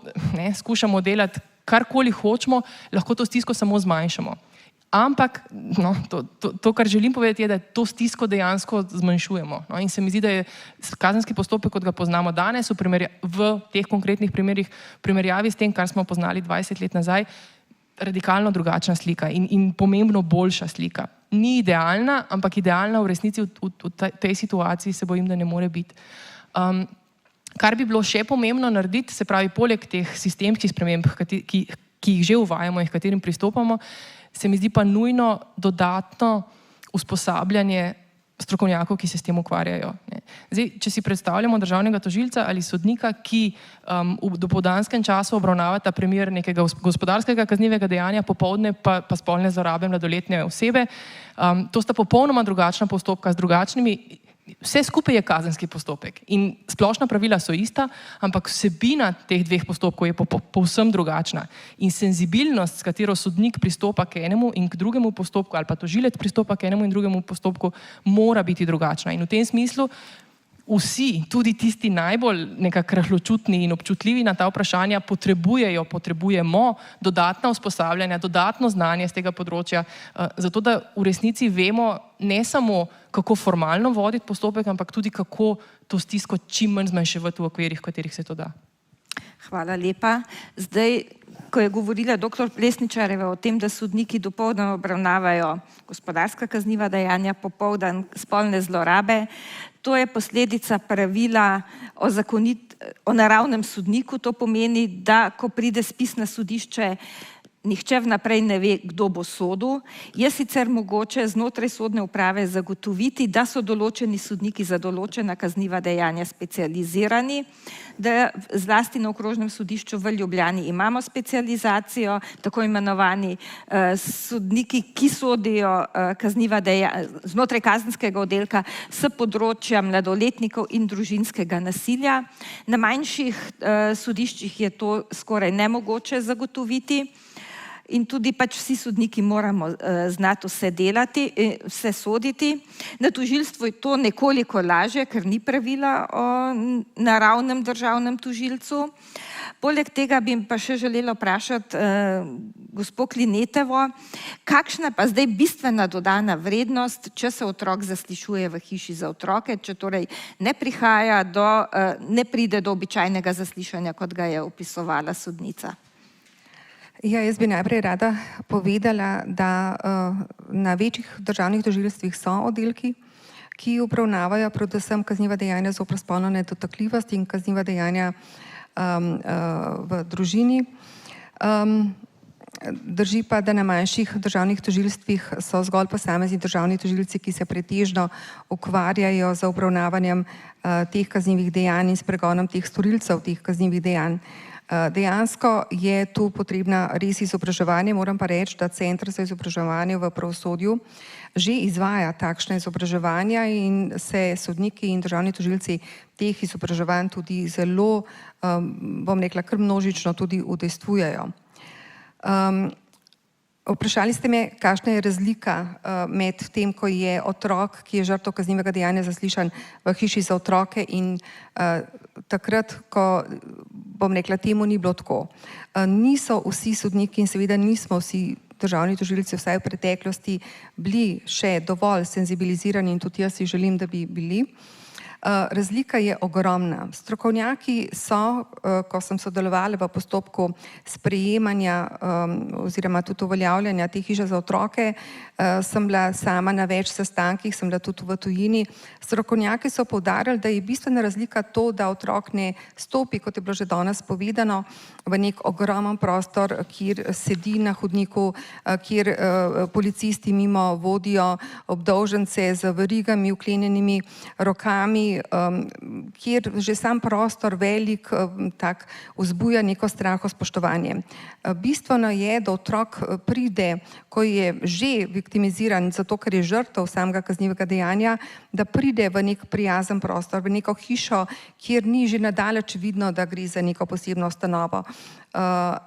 skušamo delati karkoli hočemo, lahko to stisko samo zmanjšamo. Ampak to, kar želim povedati, je, da to stisko dejansko zmanjšujemo. In se mi zdi, da je kazenski postopek, kot ga poznamo danes, v teh konkretnih primerih, v primerjavi s tem, kar smo poznali 20 let nazaj, radikalno drugačna slika in pomembno boljša slika. Ni idealna, ampak idealna v resnici v tej situaciji se bojim, da ne more biti. Kar bi bilo še pomembno narediti, se pravi, poleg teh sistemskih sprememb, ki jih že uvajamo in h katerim pristopamo, se mi zdi pa nujno dodatno usposabljanje strokovnjakov, ki se s tem ukvarjajo. Zdaj, če si predstavljamo državnega tožilca ali sodnika, ki v dopoldanskem času obravnavata primer nekega gospodarskega kaznivega dejanja, popoldne pa spolne zlorabe mladoletne osebe, to sta popolnoma drugačna postopka z drugačnimi vse skupaj je kazenski postopek in splošna pravila so ista, ampak vsebina teh dveh postopkov je povsem drugačna. In senzibilnost, s katero sodnik pristopa k enemu in k drugemu postopku, ali pa tožilec pristopa k enemu in drugemu postopku, mora biti drugačna. In v tem smislu vsi, tudi tisti najbolj nekako rahločutni in občutljivi na ta vprašanja, potrebujemo dodatna usposabljanja, dodatno znanje z tega področja, zato da v resnici vemo ne samo, kako formalno voditi postopek, ampak tudi kako to stisko čim manj zmanjševati v okvirih, v katerih se to da. Hvala lepa. Zdaj, ko je govorila dr. Plesničarjeva o tem, da sodniki dopoldan obravnavajo gospodarska kazniva dejanja, popoldan spolne zlorabe, to je posledica pravila o naravnem sodniku. To pomeni, da ko pride spis na sodišče, nihče vnaprej ne ve, kdo bo sodil. Je sicer mogoče znotraj sodne uprave zagotoviti, da so določeni sodniki za določena kazniva dejanja specializirani, da zlasti na okrožnem sodišču v Ljubljani imamo specializacijo, tako imenovani sodniki, ki sodijo kazniva dejanja znotraj kazenskega oddelka s področja mladoletnikov in družinskega nasilja. Na manjših sodiščih je to skoraj nemogoče zagotoviti. In tudi pač vsi sodniki moramo znati vse delati, vse soditi. Na tožilstvu je to nekoliko lažje, ker ni pravila o naravnem državnem tožilcu. Poleg tega bi pa še želela vprašati gospo Klinetovo, kakšna pa zdaj bistvena dodana vrednost, če se otrok zaslišuje v hiši za otroke, če torej ne pride do običajnega zaslišanja, kot ga je opisovala sodnica. Ja, jaz bi najprej rada povedala, da na večjih državnih tožilstvih so oddelki, ki obravnavajo predvsem kazniva dejanja zoper spolno nedotakljivost in kazniva dejanja v družini. Drži pa, da na manjših državnih tožilstvih so zgolj posamezni državni tožilci, ki se pretežno ukvarjajo z obravnavanjem teh kaznivih dejanj in s pregonom teh storilcev teh kaznivih dejanj. Dejansko je tu potrebna res izobraževanje, moram pa reči, da Center za izobraževanje v pravosodju že izvaja takšne izobraževanja in se sodniki in državni tožilci teh izobraževanj tudi zelo, bom rekla, kar množično tudi udejstvujejo. Vprašali ste me, kakšna je razlika med tem, ko je otrok, ki je žrtev kaznivega dejanja, zaslišan v hiši za otroke in takrat, ko, bom rekla, temu ni bilo tako. Niso vsi sodniki in seveda nismo vsi državni tožilci, vsaj v preteklosti, bili še dovolj senzibilizirani in tudi jaz si želim, da bi bili. Razlika je ogromna. Strokovnjaki so, ko sem sodelovala v postopku sprejemanja oziroma tudi uveljavljanja te hiše za otroke, sem bila sama na več sestankih, sem bila tudi v tujini. Strokovnjaki so poudarjali, da je bistvena razlika to, da otrok ne stopi, kot je bilo že danes povedano, v nek ogromen prostor, kjer sedi na hodniku, kjer policisti mimo vodijo obdolžence z verigami, vklenjenimi rokami, kjer že sam prostor velik tak vzbuja neko strahospoštovanje. Bistveno je, da otrok pride, ko je že viktimiziran, zato ker je žrtev samega kaznivega dejanja, da pride v nek prijazen prostor, v neko hišo, kjer ni že nadaleč vidno, da gre za neko posebno ustanovo.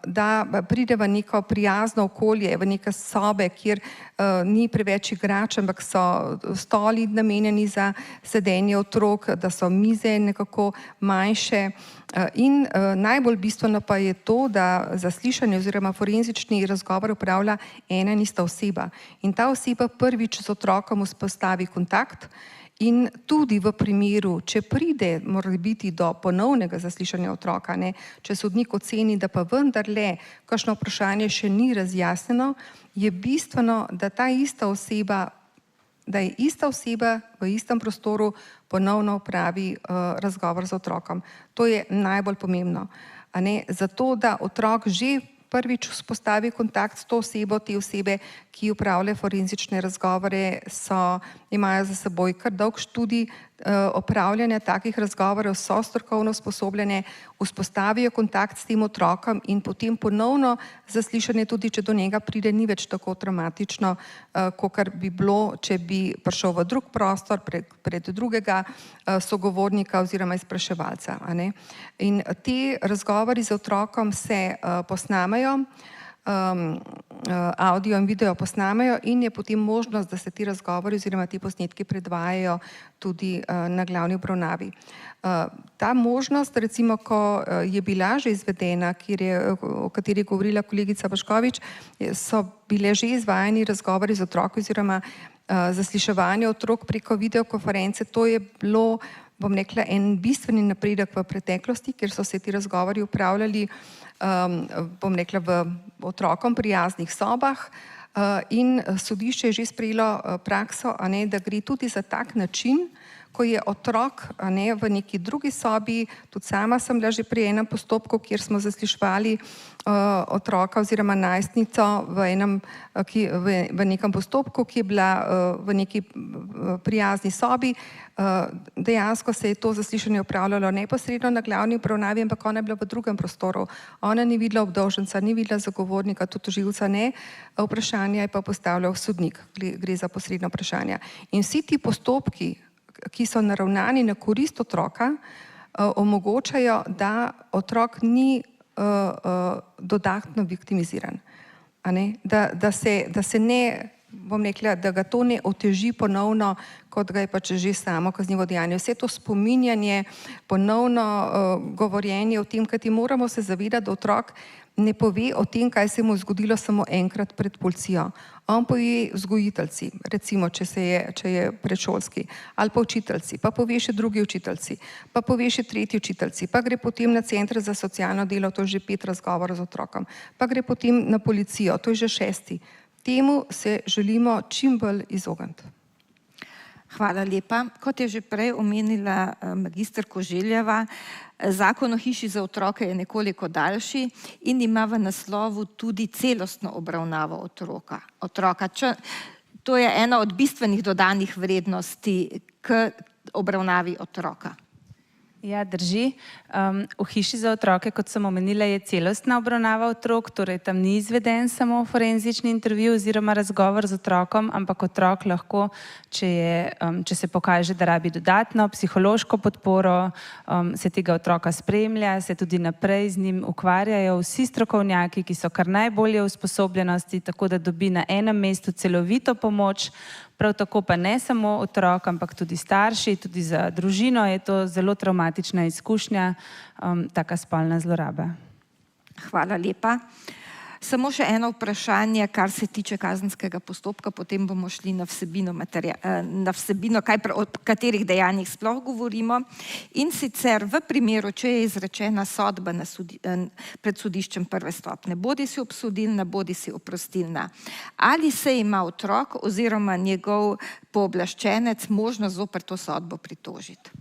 Da pride v neko prijazno okolje, v neke sobe, kjer ni preveč igrač, ampak so stoli namenjeni za sedenje otrok, da so mize nekako manjše. In najbolj bistveno pa je to, da zaslišanje oziroma forenzični razgovor opravlja ena in ista oseba. In ta oseba prvič z otrokom vzpostavi kontakt. In tudi v primeru, če pride morebiti do ponovnega zaslišanja otroka, če sodnik oceni, da pa vendarle kakšno vprašanje še ni razjasnjeno, je bistveno, da je ista oseba v istem prostoru ponovno opravi razgovor z otrokom. To je najbolj pomembno. Zato, da otrok že prvič vzpostavi kontakt s to osebo, te osebe, ki upravljajo forenzične razgovore, imajo za seboj kar dolg študij opravljanja takih razgovorov so strokovno usposobljene, vzpostavijo kontakt s tem otrokom in potem ponovno zaslišanje, tudi če do njega pride, ni več tako traumatično, kakor bi bilo, če bi prišel v drug prostor pred drugega sogovornika oziroma izpraševalca. In ti razgovori z otrokom se posnamajo, audio in video posnamejo in je potem možnost, da se ti razgovori oziroma ti posnetki predvajajo tudi na glavni obravnavi. Ta možnost, recimo, ko je bila že izvedena, o kateri je govorila kolegica Paškovič, so bile že izvajani razgovori z otroki oziroma zasliševanje otrok preko videokonference. To je bilo, bom rekla, en bistveni napredek v preteklosti, ker so se ti razgovori upravljali, bom rekla, v otrokom prijaznih sobah in sodišče je že sprejelo prakso, da gre tudi za tak način, ko je otrok v neki drugi sobi. Tudi sama sem bila že pri enem postopku, kjer smo zasliševali otroka oziroma najstnico v nekem postopku, ki je bila v neki prijazni sobi. Dejansko se je to zaslišanje opravljalo neposredno na glavni obravnavi, ampak ona je bila v drugem prostoru. Ona ni videla obdolženca, ni videla zagovornika, tudi tožilca ne. Vprašanje je pa postavljal sodnik, gre za posredno vprašanje. In vsi ti postopki, ki so naravnani na korist otroka, omogočajo, da otrok ni dodatno viktimiziran. Da se ne, bom rekla, da ga to ne oteži ponovno, kot ga je pač že samo kaznivo dejanje. Vse to spominjanje, ponovno govorjenje o tem, kajti moramo se zavedati, da otrok ne pove o tem, kaj se mu je zgodilo samo enkrat pred policijo. On pove vzgojiteljci, recimo, če je predšolski, ali pa učiteljci, pa pove še drugi učiteljci, pa pove še tretji učiteljci, pa gre potem na center za socialno delo, to je že 5 razgovorov z otrokom, pa gre potem na policijo, to je že 6. Temu se želimo čim bolj izogniti. Hvala lepa. Kot je že prej omenila magister Koželjeva, Zakon o hiši za otroke je nekoliko daljši in ima v naslovu tudi celostno obravnavo otroka. To je ena od bistvenih dodanih vrednosti k obravnavi otroka. Ja, drži. V hiši za otroke, kot sem omenila, je celostna obravnava otrok, torej tam ni izveden samo forenzični intervju oziroma razgovor z otrokom, ampak otrok lahko, če se pokaže, da rabi dodatno psihološko podporo, se tega otroka spremlja, se tudi naprej z njim ukvarjajo vsi strokovnjaki, ki so kar najbolje usposobljenosti, tako da dobi na enem mestu celovito pomoč. Prav tako pa ne samo otrok, ampak tudi starši, tudi za družino je to zelo travmatična izkušnja, taka spolna zloraba. Hvala lepa. Samo še eno vprašanje, kar se tiče kazenskega postopka, potem bomo šli na vsebino, o katerih dejanjih sploh govorimo. In sicer v primeru, če je izrečena sodba pred sodiščem prve stopnje, bodi si obsodilna, bodi si oprostilna, ali se ima otrok oziroma njegov pooblaščenec možnost zoper to sodbo pritožiti?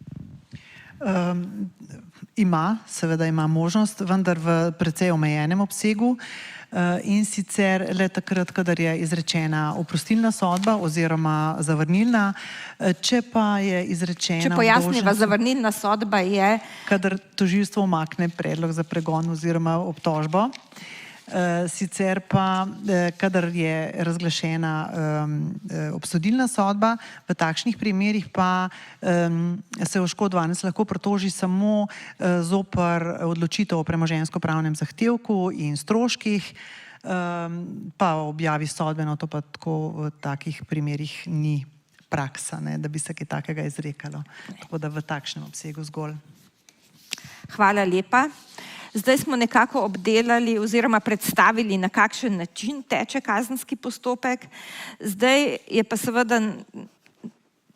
Seveda ima možnost, vendar v precej omejenem obsegu. In sicer le takrat, kadar je izrečena oprostilna sodba oziroma zavrnilna, če pa je izrečena... Če pojasniva, zavrnilna sodba je... Kadar tožilstvo umakne predlog za pregon oziroma obtožbo. Sicer pa, kadar je razglašena obsodilna sodba, v takšnih primerih pa se oškodovanec lahko pritoži samo zoper odločitev o premoženjsko-pravnem zahtevku in stroških, pa objavi sodbeno, to pa tako v takih primerih ni praksa, da bi se kaj takega izrekalo. Tako da v takšnem obsegu zgolj. Hvala lepa. Zdaj smo nekako obdelali oziroma predstavili, na kakšen način teče kazenski postopek. Zdaj je pa seveda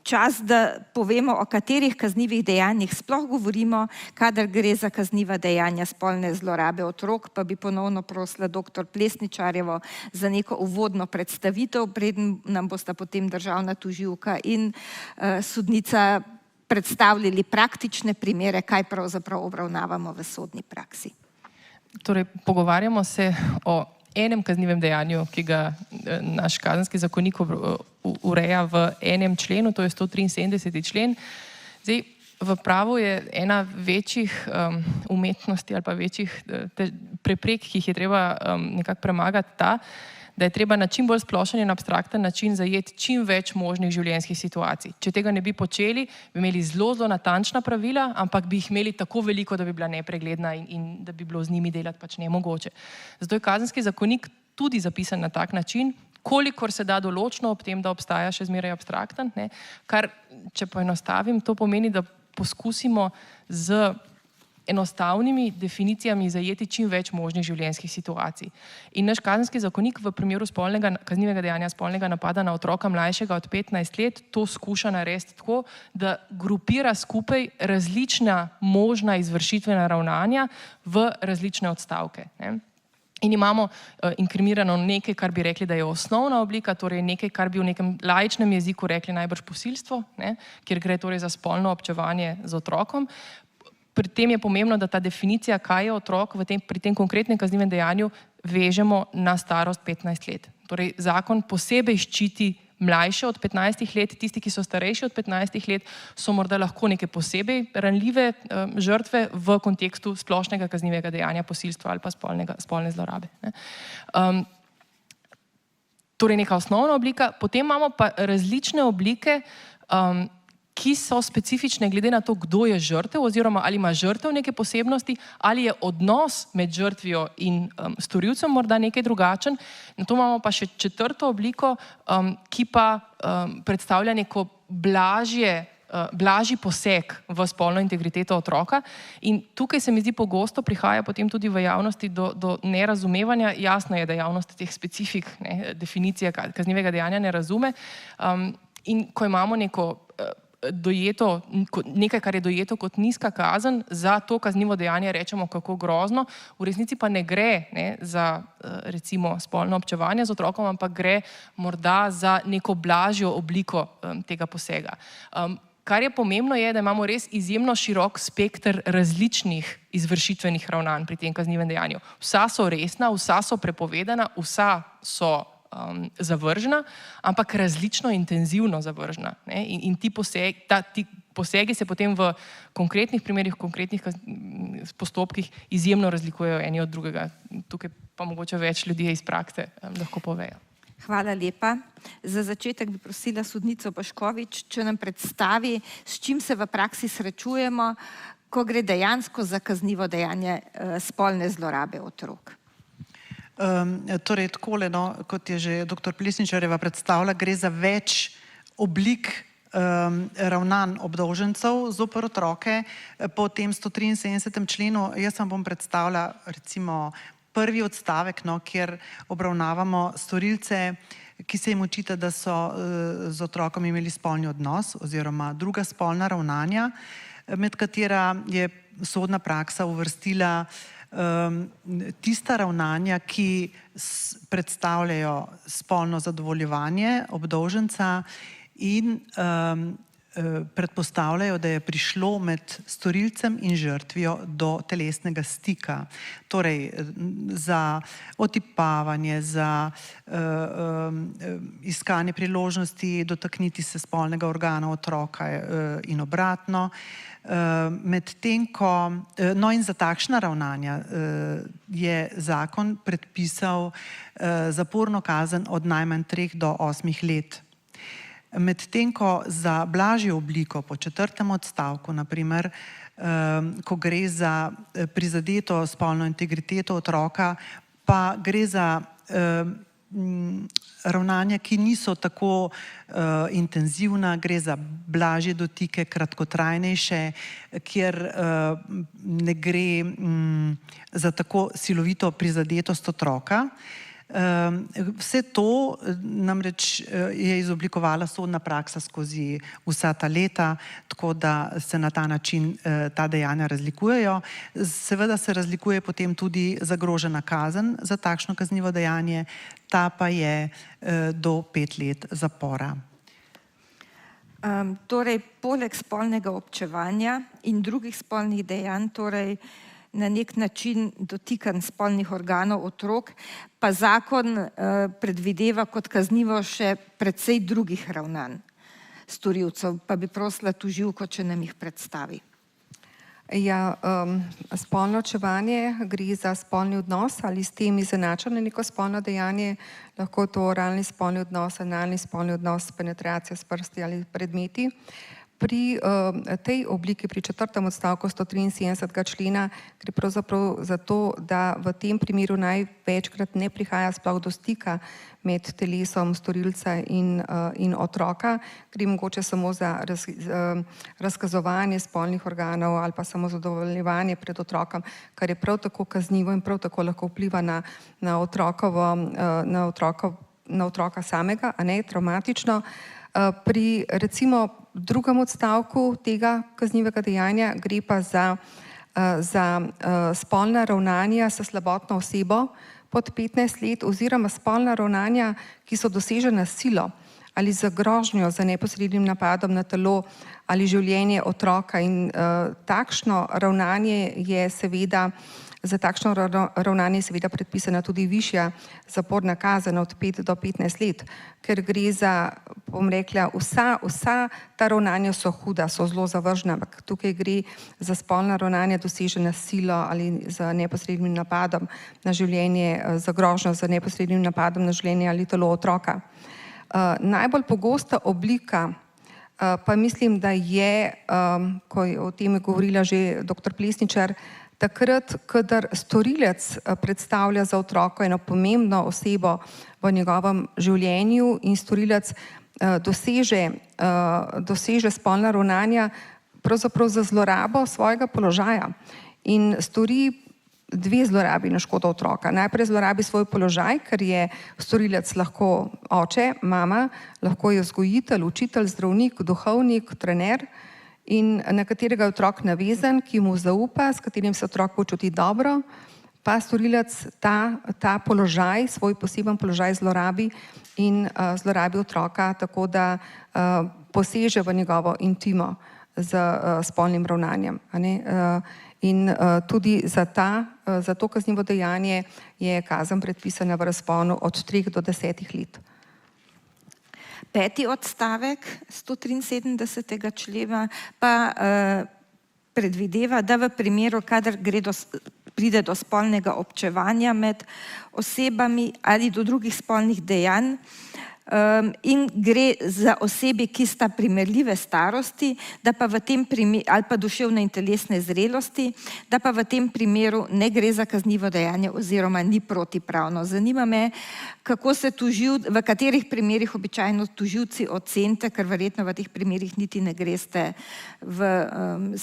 čas, da povemo, o katerih kaznivih dejanjih sploh govorimo, kadar gre za kazniva dejanja spolne zlorabe otrok, pa bi ponovno prosila dr. Plesničarjevo za neko uvodno predstavitev, preden nam bosta potem državna tožilka in sodnica predstavljali praktične primere, kaj pravzaprav obravnavamo v sodni praksi. Torej, pogovarjamo se o enem kaznivem dejanju, ki ga naš kazenski zakonik ureja v enem členu, to je 173. člen. Zdaj, v pravu je ena večjih umetnosti ali pa večjih preprek, ki jih je treba nekako premagati ta, da je treba na čim bolj splošen in abstrakten način zajeti čim več možnih življenjskih situacij. Če tega ne bi počeli, bi imeli zelo natančna pravila, ampak bi jih imeli tako veliko, da bi bila nepregledna in da bi bilo z njimi delati pač nemogoče. Zato je Kazenski zakonik tudi zapisan na tak način, kolikor se da določno, ob tem, da obstaja še zmeraj abstrakten, ne, kar, če poenostavim, to pomeni, da poskusimo z enostavnimi definicijami zajeti čim več možnih življenjskih situacij. In naš Kazenski zakonik v primeru kaznivega dejanja spolnega napada na otroka mlajšega od 15 let to skuša narediti tako, da grupira skupaj različna možna izvršitvena ravnanja v različne odstavke, ne. In imamo inkriminirano nekaj, kar bi rekli, da je osnovna oblika, torej nekaj, kar bi v nekem laičnem jeziku rekli najbrž posilstvo, ne, kjer gre torej za spolno občevanje z otrokom. Pri tem je pomembno, da ta definicija, kaj je otrok, pri tem konkretnem kaznivem dejanju vežemo na starost 15 let. Torej, zakon posebej ščiti mlajše od 15 let, tisti, ki so starejši od 15 let, so morda lahko neke posebej ranljive žrtve v kontekstu splošnega kaznivega dejanja posilstva ali pa spolne zlorabe. Torej, neka osnovna oblika, potem imamo pa različne oblike, ki so specifične glede na to, kdo je žrtev oziroma ali ima žrtev neke posebnosti, ali je odnos med žrtvijo in storilcem morda nekaj drugačen. Na to imamo pa še četrto obliko, ki pa predstavlja neko blažji poseg v spolno integriteto otroka. In tukaj se mi zdi pogosto prihaja potem tudi v javnosti do nerazumevanja. Jasno je, da javnost teh specifik, ne, definicije kaznivega dejanja ne razume. In ko imamo nekaj, kar je dojeto kot nizka kazen, za to kaznivo dejanje rečemo, kako grozno, v resnici pa ne gre, ne, za recimo spolno občevanje z otrokom, ampak gre morda za neko blažjo obliko tega posega. Kar je pomembno je, da imamo res izjemno širok spekter različnih izvršitvenih ravnanj pri tem kaznivem dejanju. Vsa so resna, vsa so prepovedana, vsa so zavržena, ampak različno intenzivno zavržena. In ti posegi se potem v konkretnih primerih, v konkretnih postopkih izjemno razlikujejo eni od drugega. Tukaj pa mogoče več ljudi iz prakse lahko povejo. Hvala lepa. Za začetek bi prosila sodnico Boškovič, če nam predstavi, s čim se v praksi srečujemo, ko gre dejansko za kaznivo dejanje spolne zlorabe otrok. Torej, takole, no, kot je že dr. Plesničarjeva predstavila, gre za več oblik ravnanj obdolžencev zoper otroke po tem 173. členu. Jaz vam bom predstavila recimo prvi odstavek, no, kjer obravnavamo storilce, ki se jim očita, da so z otrokom imeli spolni odnos oziroma druga spolna ravnanja, med katera je sodna praksa uvrstila tista ravnanja, ki predstavljajo spolno zadovoljevanje obdolženca in predpostavljajo, da je prišlo med storilcem in žrtvijo do telesnega stika. Torej, za otipavanje, za iskanje priložnosti dotakniti se spolnega organa otroka in obratno. Medtem ko, no in za takšna ravnanja je zakon predpisal zaporno kazen od najmanj 3 do 8 let. Medtem ko za blažjo obliko po 4. odstavku, naprimer, ko gre za prizadeto spolno integriteto otroka, pa gre za ravnanja, ki niso tako intenzivna, gre za blažje dotike, kratkotrajnejše, kjer ne gre za tako silovito prizadetost otroka. Vse to namreč je izoblikovala sodna praksa skozi vsa ta leta, tako da se na ta način ta dejanja razlikujejo. Seveda se razlikuje potem tudi zagrožena kazen za takšno kaznivo dejanje, ta pa je do 5 let zapora. Torej, poleg spolnega občevanja in drugih spolnih dejanj, torej na nek način dotikanj spolnih organov otrok, pa zakon predvideva kot kaznivo še precej drugih ravnanj. storilcev, pa bi prosila tožilko, če nam jih predstavi. Ja, spolno čevanje gre za spolni odnos ali s tem izenačeno neko spolno dejanje, lahko to oralni spolni odnos, analni spolni odnos, penetracija s prsti ali predmeti. Pri tej obliki, pri 4. odstavku 173. člena, gre pravzaprav za to, da v tem primeru največkrat ne prihaja sploh do stika med telesom storilca in otroka. Gre mogoče samo za razkazovanje spolnih organov ali pa samo zadovoljevanje pred otrokom, kar je prav tako kaznivo in prav tako lahko vpliva na otroka samega, a ne travmatično. Pri recimo 2. odstavku tega kaznivega dejanja gre pa za spolna ravnanja s slabotno osebo pod 15 let oziroma spolna ravnanja, ki so dosežena s silo ali z grožnjo za neposrednim napadom na telo ali življenje otroka in takšno ravnanje je seveda Za takšno ravnanje je seveda predpisana tudi višja zaporna kazen od 5 do 15 let, ker gre za, bom rekla, vsa ta ravnanja so huda, so zelo zavržna, ampak tukaj gre za spolna ravnanja dosežena s silo ali z neposrednim napadom na življenje, za grožnjo z neposrednim napadom na življenje ali telo otroka. Najbolj pogosta oblika pa mislim, da je, ko je o tem govorila že dr. Plesničar, takrat, kadar storilec predstavlja za otroka eno pomembno osebo v njegovem življenju in storilec doseže spolna ravnanja pravzaprav za zlorabo svojega položaja in stori dve zlorabi na škodo otroka. Najprej zlorabi svoj položaj, ker je storilec lahko oče, mama, lahko je vzgojitelj, učitelj, zdravnik, duhovnik, trener, in na katerega je otrok navezan, ki mu zaupa, s katerim se otrok počuti dobro, pa storilec ta položaj, svoj poseben položaj zlorabi in zlorabi otroka, tako da poseže v njegovo intimo z spolnim ravnanjem. In tudi za to kaznivo dejanje je kazen predpisana v razponu od 3 do 10 let. 5. odstavek 173. člena pa predvideva, da v primeru, kadar pride do spolnega občevanja med osebami ali do drugih spolnih dejanj in gre za osebi, ki sta primerljive starosti, da pa v tem primeru, ali pa duševne in telesne zrelosti, da pa v tem primeru ne gre za kaznivo dejanje oziroma ni protipravno. Zanima me, kako se v katerih primerih običajno tožilci ocenite, ker verjetno v teh primerih niti ne greste v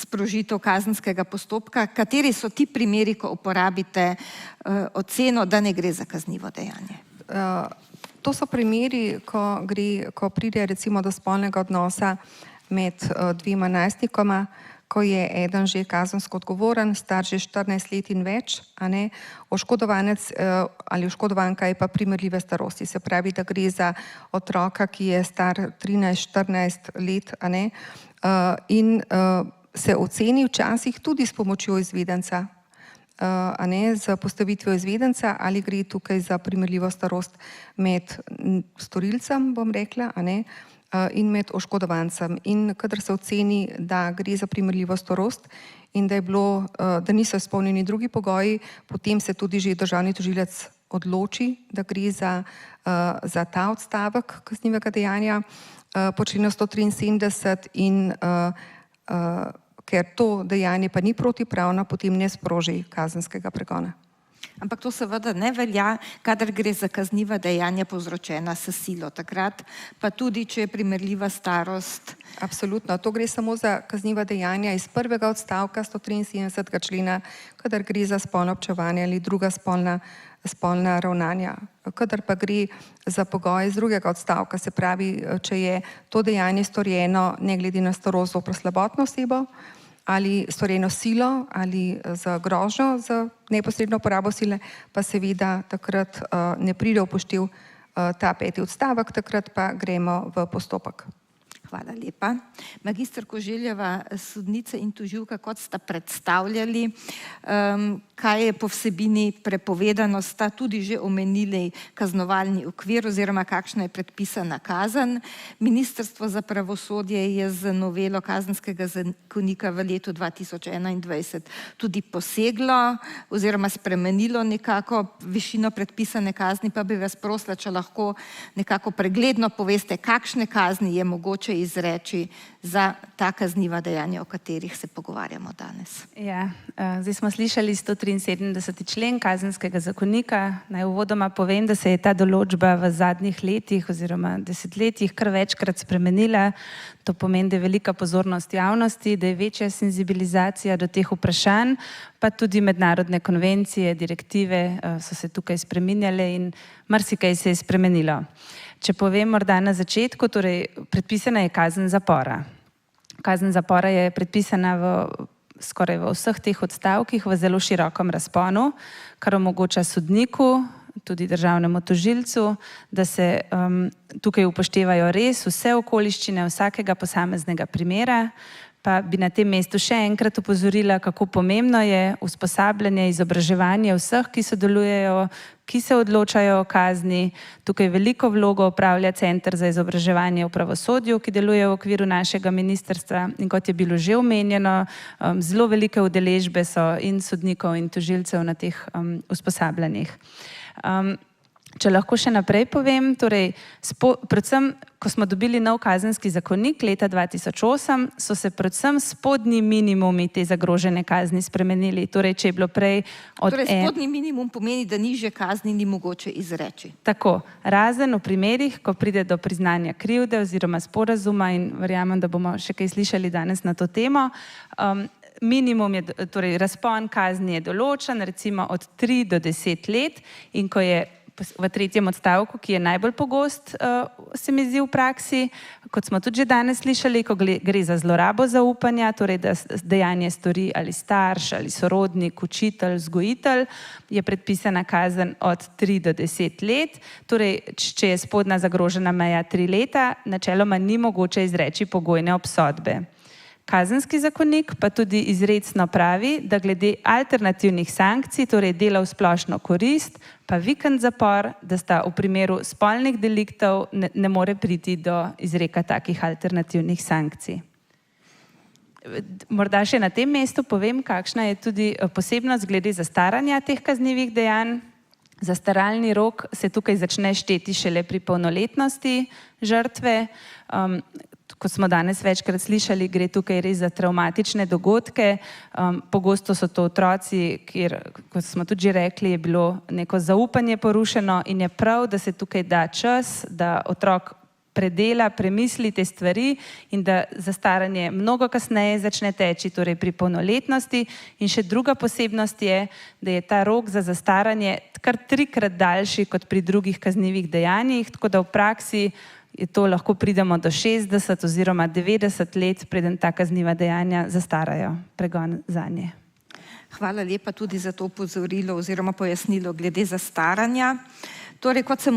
sprožitev kazenskega postopka. Kateri so ti primeri, ko uporabite oceno, da ne gre za kaznivo dejanje? To so primeri, ko pride recimo do spolnega odnosa med dvema najstnikoma, ko je eden že kazensko odgovoren, star že 14 let in več, oškodovanec ali oškodovanka je pa primerljive starosti. Se pravi, da gre za otroka, ki je star 13-14 let, in se oceni včasih tudi s pomočjo izvedenca, z postavitvijo izvedenca, ali gre tukaj za primerljivo starost med storilcem, bom rekla, in med oškodovancem. In kadar se oceni, da gre za primerljivo starost in da niso izpolnjeni drugi pogoji, potem se tudi že državni tožilec odloči, da gre za ta odstavek kaznivega dejanja po členu 173 in ker to dejanje pa ni protipravno, potem ne sproži kazenskega pregona. Ampak to seveda ne velja, kadar gre za kazniva dejanja povzročena s silo. Takrat pa tudi, če je primerljiva starost. Absolutno. To gre samo za kazniva dejanja iz 1. odstavka 173. člena, kadar gre za spolno občevanje ali druga spolna ravnanja. Kadar pa gre za pogoje iz 2. odstavka, se pravi, če je to dejanje storjeno ne glede na starost zoper slabotno osebo, ali storjeno silo, ali z grožnjo, z neposredno uporabo sile, pa seveda takrat ne pride v upoštev ta 5. odstavek, takrat pa gremo v postopek. Hvala lepa. Magister Koželjeva, sodnica in tožilka, kot sta predstavljali, kaj je po vsebini prepovedano, sta tudi že omenili kaznovalni okvir oziroma kakšna je predpisana kazen. Ministrstvo za pravosodje je z novelo kazenskega zakonika v letu 2021 tudi poseglo oziroma spremenilo nekako višino predpisane kazni, pa bi vas prosila, če lahko nekako pregledno poveste, kakšne kazni je mogoče izreči za ta kazniva dejanja, o katerih se pogovarjamo danes. Ja, zdaj smo slišali 173. člen kazenskega zakonika. Naj uvodoma povem, da se je ta določba v zadnjih letih oziroma desetletjih kar večkrat spremenila. To pomeni, da je velika pozornost javnosti, da je večja senzibilizacija do teh vprašanj, pa tudi mednarodne konvencije, direktive so se tukaj spreminjale in marsikaj se je spremenilo. Če povem morda na začetku, torej predpisana je kazen zapora. Kazen zapora je predpisana skoraj v vseh teh odstavkih v zelo širokem razponu, kar omogoča sodniku, tudi državnemu tožilcu, da se tukaj upoštevajo res vse okoliščine vsakega posameznega primera. Pa bi na tem mestu še enkrat opozorila, kako pomembno je usposabljanje, izobraževanje vseh, ki sodelujejo, ki se odločajo o kazni. Tukaj veliko vlogo opravlja Center za izobraževanje v pravosodju, ki deluje v okviru našega ministrstva, in kot je bilo že omenjeno, zelo velike udeležbe so in sodnikov in tožilcev na teh usposabljanjih. Če lahko še naprej povem, torej, predvsem, ko smo dobili nov kazenski zakonik leta 2008, so se predvsem spodnji minimumi te zagrožene kazni spremenili. Torej, če je bilo prej spodnji minimum pomeni, da nižje kazni ni mogoče izreči. Tako, razen v primerih, ko pride do priznanja krivde oziroma sporazuma, in verjamem, da bomo še kaj slišali danes na to temo. Minimum je, torej razpon kazni je določen, recimo od 3 do 10 let, in ko je v tretjem odstavku, ki je najbolj pogost, se mi zdi v praksi, kot smo tudi že danes slišali, ko gre za zlorabo zaupanja, torej da dejanje stori ali starš, ali sorodnik, učitelj, vzgojitelj, je predpisana kazen od 3 do 10 let. Torej, če je spodnja zagrožena meja 3 leta, načeloma ni mogoče izreči pogojne obsodbe. Kazenski zakonik pa tudi izrecno pravi, da glede alternativnih sankcij, torej dela v splošno korist, pa vikend zapor, da sta v primeru spolnih deliktov ne more priti do izreka takih alternativnih sankcij. Morda še na tem mestu povem, kakšna je tudi posebnost glede zastaranja teh kaznivih dejanj. Zastaralni rok se tukaj začne šteti šele pri polnoletnosti žrtve. Kot smo danes večkrat slišali, gre tukaj res za travmatične dogodke. Pogosto so to otroci, kjer, kot smo tudi že rekli, je bilo neko zaupanje porušeno in je prav, da se tukaj da čas, da otrok predela, premisli te stvari in da zastaranje mnogo kasneje začne teči, torej pri polnoletnosti. In še druga posebnost je, da je ta rok za zastaranje kar 3-krat daljši kot pri drugih kaznivih dejanjih, tako da v praksi je to lahko pridemo do 60 oziroma 90 let, preden ta kazniva dejanja zastarajo pregon zanje. Hvala lepa tudi za to opozorilo oziroma pojasnilo glede zastaranja. Torej, kot sem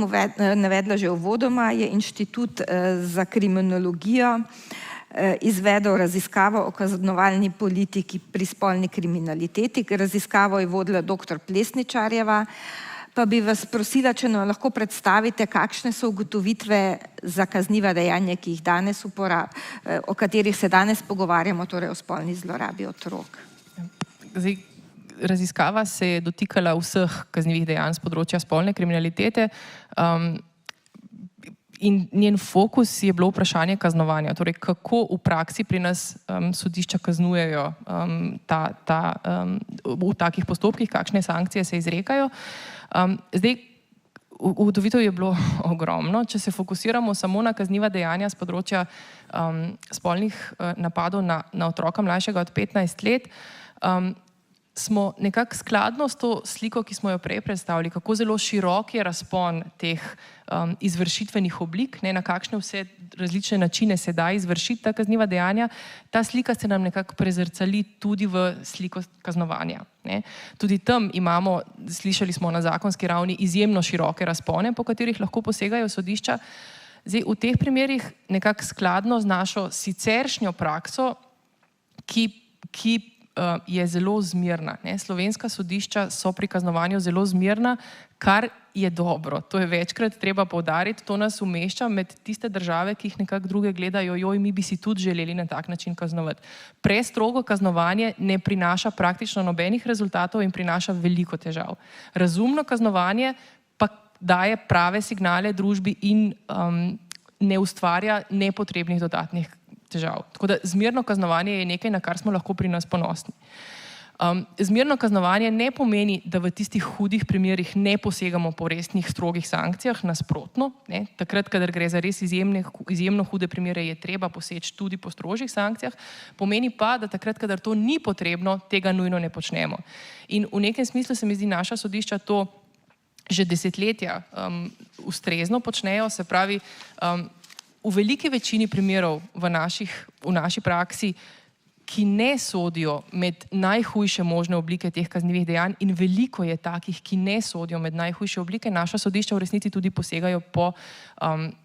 navedla že uvodoma, je Inštitut za kriminologijo izvedel raziskavo o kaznovalni politiki pri spolni kriminaliteti. Raziskavo je vodila dr. Plesničarjeva. Pa bi vas prosila, če nam lahko predstavite, kakšne so ugotovitve za kazniva dejanja, ki jih danes o katerih se danes pogovarjamo, torej o spolni zlorabi otrok. Zdaj, raziskava se je dotikala vseh kaznivih dejanj z področja spolne kriminalitete in njen fokus je bilo vprašanje kaznovanja, torej kako v praksi pri nas sodišča kaznujejo v takih postopkih, kakšne sankcije se izrekajo. Zdaj, ugotovitev je bilo ogromno. Če se fokusiramo samo na kazniva dejanja z področja spolnih napadov na otroka mlajšega od 15 let, smo nekako skladno s to sliko, ki smo jo prej predstavili, kako zelo širok je razpon teh izvršitvenih oblik, na kakšne vse različne načine se da izvršiti ta kazniva dejanja, ta slika se nam nekako prezrcali tudi v sliko kaznovanja. Tudi tam imamo, slišali smo na zakonski ravni, izjemno široke razpone, po katerih lahko posegajo sodišča. Zdaj, v teh primerih nekako skladno z našo siceršnjo prakso, ki je zelo zmerna. Slovenska sodišča so pri kaznovanju zelo zmerna, kar je dobro. To je večkrat treba poudariti, to nas umešča med tiste države, ki jih nekako druge gledajo, joj, mi bi si tudi želeli na tak način kaznovati. Prestrogo kaznovanje ne prinaša praktično nobenih rezultatov in prinaša veliko težav. Razumno kaznovanje pa daje prave signale družbi in ne ustvarja nepotrebnih dodatnih težav. Tako da zmerno kaznovanje je nekaj, na kar smo lahko pri nas ponosni. Zmerno kaznovanje ne pomeni, da v tistih hudih primerih ne posegamo po resnih, strogih sankcijah, nasprotno. Takrat, kadar gre za res izjemno hude primere, je treba poseči tudi po strožjih sankcijah, pomeni pa, da takrat, kadar to ni potrebno, tega nujno ne počnemo. In v nekem smislu se mi zdi, naša sodišča to že desetletja ustrezno počnejo, se pravi, v veliki večini primerov v naši praksi, ki ne sodijo med najhujše možne oblike teh kaznivih dejanj in veliko je takih, ki ne sodijo med najhujše oblike, naša sodišča v resnici tudi posegajo po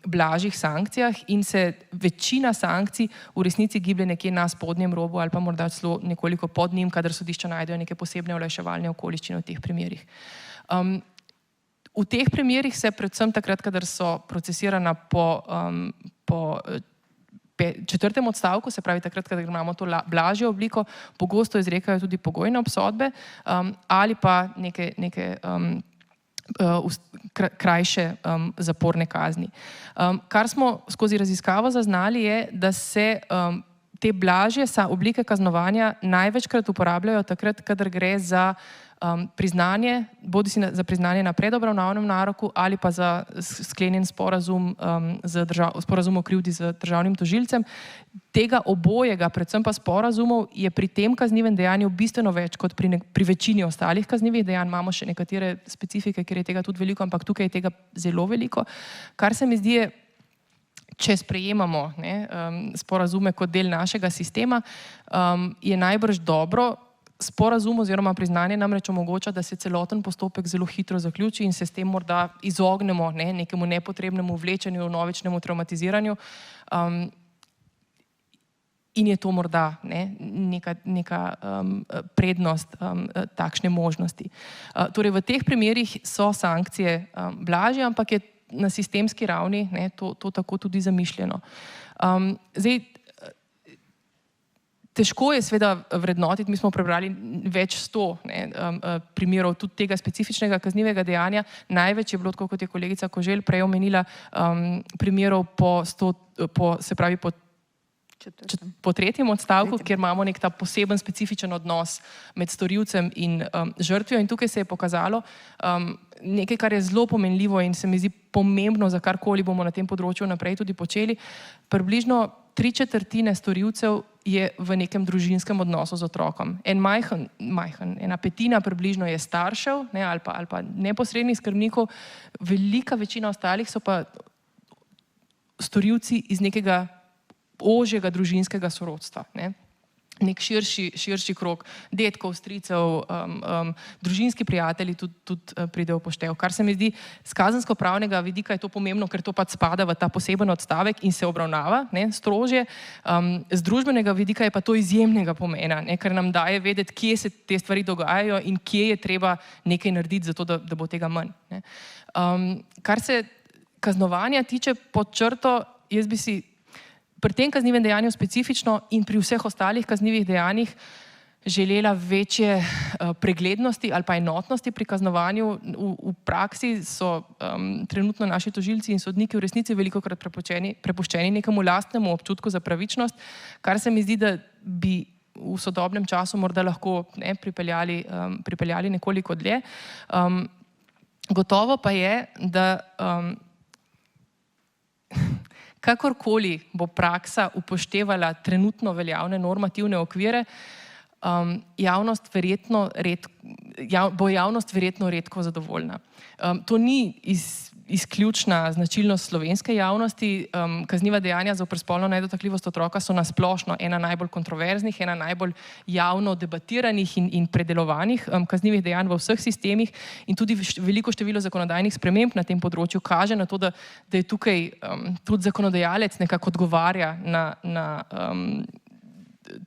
blažjih sankcijah in se večina sankcij v resnici giblje nekje na spodnjem robu ali pa morda celo nekoliko pod njim, kadar sodišča najdejo neke posebne olajševalne okoliščine v teh primerih. V teh primerih se predvsem takrat, kadar so procesirana po četrtem odstavku, se pravi takrat, kadar imamo to blažjo obliko, pogosto izrekajo tudi pogojne obsodbe ali pa neke krajše zaporne kazni. Kar smo skozi raziskavo zaznali je, da se te blažje oblike kaznovanja največkrat uporabljajo takrat, kadar gre za priznanje, bodisi za priznanje na predobravnavnem naroku ali pa za sklenjen sporazum o krivdi z državnim tožilcem. Tega obojega, predvsem pa sporazumov, je pri tem kaznivem dejanju bistveno več kot pri večini ostalih kaznivih dejanj. Imamo še nekatere specifike, kjer je tega tudi veliko, ampak tukaj je tega zelo veliko. Kar se mi zdi, če sprejemamo sporazume kot del našega sistema, je najbrž dobro. Sporazum oziroma priznanje namreč omogoča, da se celoten postopek zelo hitro zaključi in se s tem morda izognemo nekemu nepotrebnemu vlečenju, novičnemu traumatiziranju. In je to morda neka prednost takšne možnosti. Torej v teh primerih so sankcije blažje, ampak je na sistemski ravni to tako tudi zamišljeno. Zdaj, težko je seveda vrednotiti, mi smo prebrali več 100 primerov tudi tega specifičnega kaznivega dejanja. Največ je bilo, tako kot je kolegica Koželj prej omenila, primerov po tretjem odstavku, kjer imamo nek ta poseben specifičen odnos med storilcem in žrtvijo. In tukaj se je pokazalo nekaj, kar je zelo pomenljivo in se mi zdi pomembno, za karkoli bomo na tem področju naprej tudi počeli. Približno 3/4 storilcev je v nekem družinskem odnosu z otrokom. Ena petina približno je staršev ali pa neposrednih skrbnikov, velika večina ostalih so pa storilci iz nekega ožjega družinskega sorodstva. Nek širši krog dedkov, stricev, družinski prijatelji tudi pridejo v poštev. Kar se mi zdi, z kazensko-pravnega vidika je to pomembno, ker to pač spada v ta poseben odstavek in se obravnava strožje. Z družbenega vidika je pa to izjemnega pomena, ker nam daje vedeti, kje se te stvari dogajajo in kje je treba nekaj narediti za to, da bo tega manj. Kar se kaznovanja tiče pod črto, jaz bi si pri tem kaznivem dejanju specifično in pri vseh ostalih kaznivih dejanjih želela večje preglednosti ali pa enotnosti pri kaznovanju. V praksi so trenutno naši tožilci in sodniki v resnici velikokrat prepuščeni nekemu lastnemu občutku za pravičnost, kar se mi zdi, da bi v sodobnem času morda lahko pripeljali nekoliko dlje. Gotovo pa je, da kakorkoli bo praksa upoštevala trenutno veljavne normativne okvire, bo javnost verjetno redko zadovoljna. To ni izključna značilnost slovenske javnosti. Kazniva dejanja zoper spolno nedotakljivost otroka so nasplošno ena najbolj kontroverznih, ena najbolj javno debatiranih in predelovanih kaznivih dejanj v vseh sistemih in tudi veliko število zakonodajnih sprememb na tem področju kaže na to, da je tukaj tudi zakonodajalec nekako odgovarja na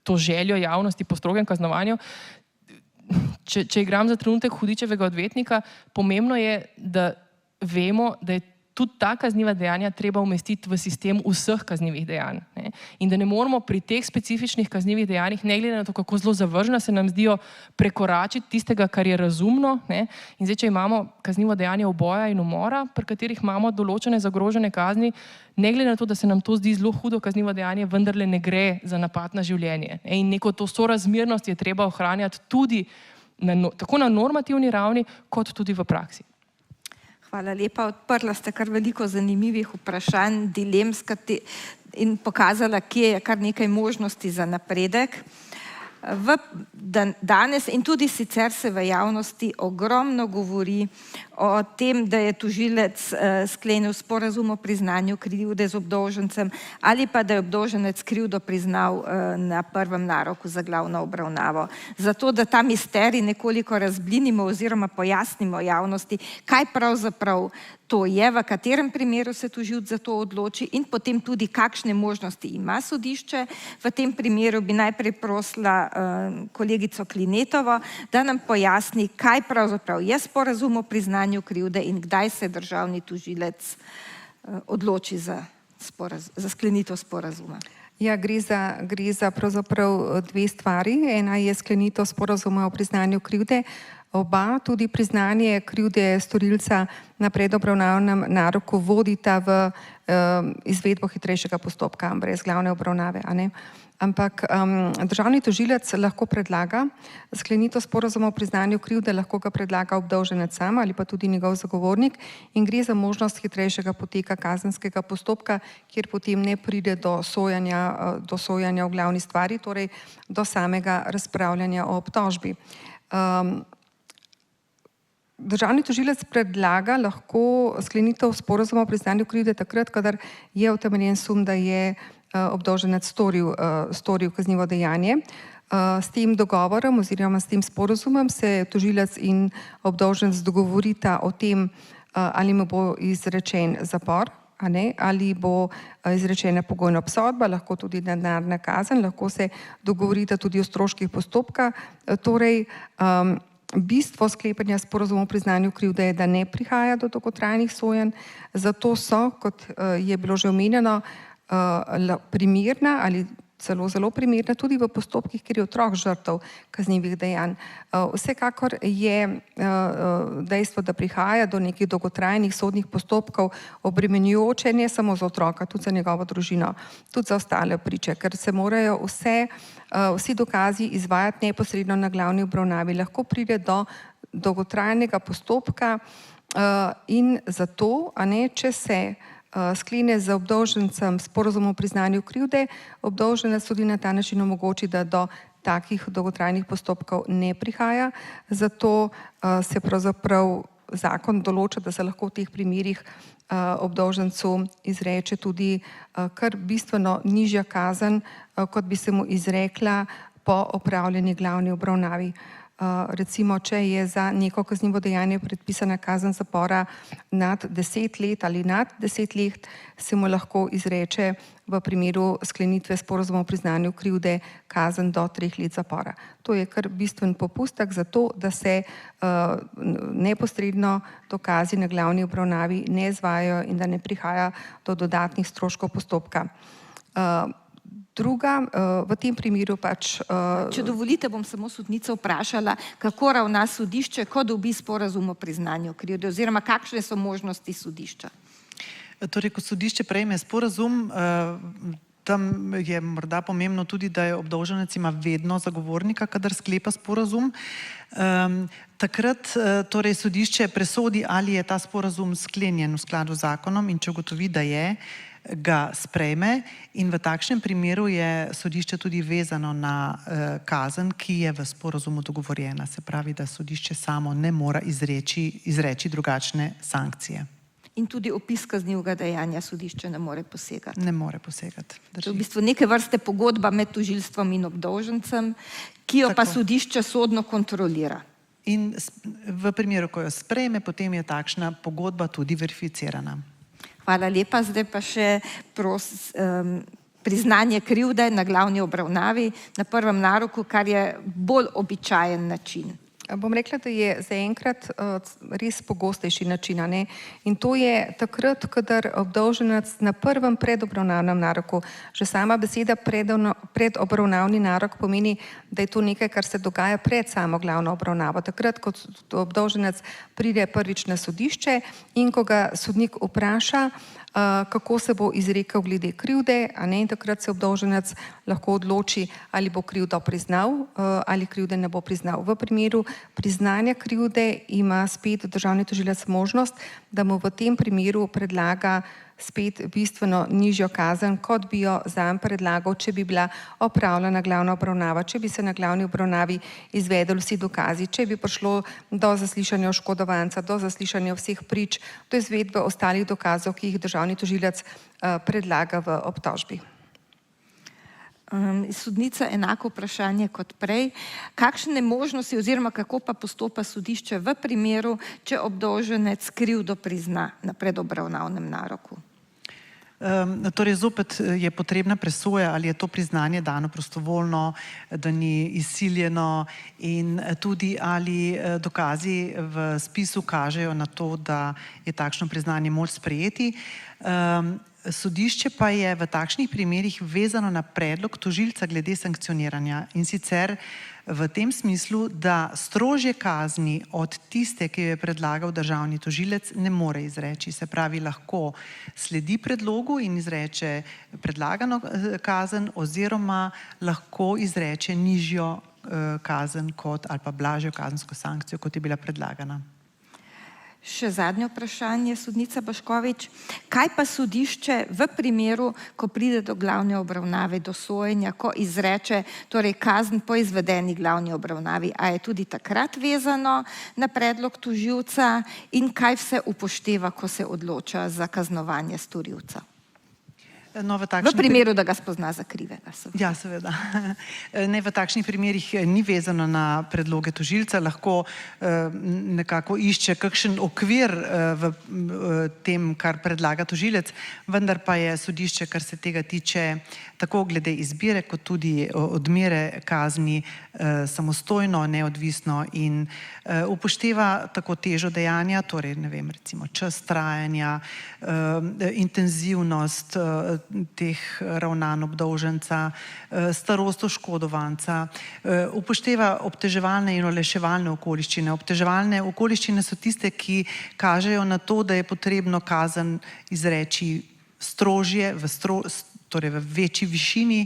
to željo javnosti po strogem kaznovanju. Če igram za trenutek hudičevega odvetnika, pomembno je, da vemo, da je tudi ta kazniva dejanja treba umestiti v sistem vseh kaznivih dejanj. Ne? In da ne moramo pri teh specifičnih kaznivih dejanjih, ne glede na to, kako zelo zavržna se nam zdijo, prekoračiti tistega, kar je razumno. Ne? In zdaj, če imamo kaznivo dejanje uboja in umora, pri katerih imamo določene zagrožene kazni, ne glede na to, da se nam to zdi zelo hudo kaznivo dejanje, vendarle ne gre za napad na življenje. Ne? In neko to sorazmernost je treba ohranjati tudi tako na normativni ravni, kot tudi v praksi. Hvala lepa. Odprla ste kar veliko zanimivih vprašanj, dilem in pokazala, kje je kar nekaj možnosti za napredek. Danes in tudi sicer se v javnosti ogromno govori o tem, da je tožilec sklenil sporazum o priznanju krivde z obdolžencem ali pa da je obdolženec krivdo priznal na prvem naroku za glavno obravnavo. Zato, da ta misterij nekoliko razblinimo oziroma pojasnimo javnosti, kaj pravzaprav to je, v katerem primeru se tožilec za to odloči in potem tudi kakšne možnosti ima sodišče. V tem primeru bi najprej prosila kolegico Klinetovo, da nam pojasni, kaj pravzaprav je sporazum o priznanju krivde in kdaj se državni tožilec odloči za sklenitev sporazuma. Ja, gre za pravzaprav dve stvari. Ena je sklenitev sporazuma o priznanju krivde. Oba, tudi priznanje krivde storilca na predobravnavnem naroku vodita v izvedbo hitrejšega postopka brez glavne obravnave. Ampak državni tožilec lahko predlaga sklenitev sporazuma o priznanju krivde, lahko ga predlaga obdolženec sam ali pa tudi njegov zagovornik in gre za možnost hitrejšega poteka kazenskega postopka, kjer potem ne pride do sojenja v glavni stvari, torej do samega razpravljanja o obtožbi. Državni tožilec predlaga lahko sklenitev sporazuma o priznanju krivde takrat, kadar je utemeljen sum, da je obdolženec storil kaznivo dejanje. S tem dogovorom oziroma s tem sporazumom se tožilec in obdolženec dogovorita o tem, ali mu bo izrečen zapor, ali bo izrečena pogojna obsodba, lahko tudi denarna kazen, lahko se dogovorita tudi o stroških postopka. Torej, bistvo sklepanja sporazuma o priznanju krivde je, da ne prihaja do dolgotrajnih sojenj, zato so, kot je bilo že omenjeno, primerna ali celo zelo primerna tudi v postopkih, kjer je otrok žrtev kaznivih dejanj. Vsekakor je dejstvo, da prihaja do nekih dolgotrajnih sodnih postopkov obremenjujoče ne samo za otroka, tudi za njegovo družino, tudi za ostale priče, ker se morajo vsi dokazi izvajati neposredno na glavni obravnavi. Lahko pride do dolgotrajnega postopka in zato, če se sklene z obdolžencem sporazum o priznanju krivde, obdolženec tudi na ta način omogoči, da do takih dolgotrajnih postopkov ne prihaja. Zato se pravzaprav zakon določa, da se lahko v teh primerih obdolžencu izreče tudi kar bistveno nižja kazen, kot bi se mu izrekla po opravljeni glavni obravnavi. Recimo, če je za neko kaznivo dejanje predpisana kazen zapora nad 10 let ali nad 10 let, se mu lahko izreče v primeru sklenitve sporazuma o priznanju krivde kazen do 3 let zapora. To je kar bistven popustek za to, da se neposredno dokazi na glavni obravnavi ne izvajajo in da ne prihaja do dodatnih stroškov postopka. Druga, v tem primeru pač... Če dovolite, bom samo sodnico vprašala, kako ravna sodišče, ko dobi sporazum o priznanju krivde, oziroma kakšne so možnosti sodišča? Torej, ko sodišče prejme sporazum, tam je morda pomembno tudi, da je obdolženec ima vedno zagovornika, kadar sklepa sporazum. Takrat torej sodišče presodi, ali je ta sporazum sklenjen v skladu z zakonom in če ugotovi, da je, ga sprejme in v takšnem primeru je sodišče tudi vezano na kazen, ki je v sporazumu dogovorjena. Se pravi, da sodišče samo ne mora izreči drugačne sankcije. In tudi opis kaznivega dejanja sodišče ne more posegati. Ne more posegati. To je v bistvu neke vrste pogodba med tožilstvom in obdolžencem, ki jo pa sodišče sodno kontrolira. In v primeru, ko jo sprejme, potem je takšna pogodba tudi verificirana. Hvala lepa. Zdaj pa še priznanje krivde na glavni obravnavi, na prvem naroku, kar je bolj običajen način. Bom rekla, da je zaenkrat res pogostejši način, ne? In to je takrat, kadar obdolženec na prvem predobravnavnem naroku, že sama beseda predobravnavni narok pomeni, da je to nekaj, kar se dogaja pred samo glavno obravnavo. Takrat, ko obdolženec pride prvič na sodišče in ko ga sodnik vpraša, kako se bo izrekel glede krivde, a ne, in takrat se obdolženec lahko odloči, ali bo krivdo priznal ali krivde ne bo priznal. V primeru priznanja krivde ima spet državni tožilec možnost, da mu v tem primeru predlaga spet bistveno nižjo kazen, kot bi jo zanj predlagal, če bi bila opravljena glavna obravnava, če bi se na glavni obravnavi izvedeli vsi dokazi, če bi prišlo do zaslišanja oškodovanca, do zaslišanja vseh prič, do izvedbe ostalih dokazov, ki jih državni tožilec predlaga v obtožbi. Sodnica, enako vprašanje kot prej. Kakšne možnosti oziroma kako pa postopa sodišče v primeru, če obdolženec krivdo prizna na predobravnavnem naroku? Torej, zopet je potrebna presoja, ali je to priznanje dano prostovoljno, da ni izsiljeno in tudi ali dokazi v spisu kažejo na to, da je takšno priznanje moč sprejeti. Sodišče pa je v takšnih primerih vezano na predlog tožilca glede sankcioniranja in sicer v tem smislu, da strožje kazni od tiste, ki jo je predlagal državni tožilec, ne more izreči. Se pravi, lahko sledi predlogu in izreče predlagano kazen oziroma lahko izreče nižjo kazen ali pa blažjo kazensko sankcijo, kot je bila predlagana. Še zadnje vprašanje, sodnica Baškovič. Kaj pa sodišče v primeru, ko pride do glavne obravnave, do sojenja, ko izreče torej kazen po izvedeni glavni obravnavi? A je tudi takrat vezano na predlog tožilca in kaj vse upošteva, ko se odloča za kaznovanje storilca? V primeru, da ga spozna za krivega. Ja, seveda. Ne, v takšnih primerih ni vezano na predloge tožilca, lahko nekako išče kakšen okvir v tem, kar predlaga tožilec, vendar pa je sodišče, kar se tega tiče, tako glede izbire, kot tudi odmere kazni, samostojno, neodvisno in upošteva tako težo dejanja, torej, ne vem, recimo čas trajanja, intenzivnost teh ravnanj obdolženca, starost oškodovanca, upošteva obteževalne in olajševalne okoliščine. Obteževalne okoliščine so tiste, ki kažejo na to, da je potrebno kazen izreči strožje, torej v večji višini,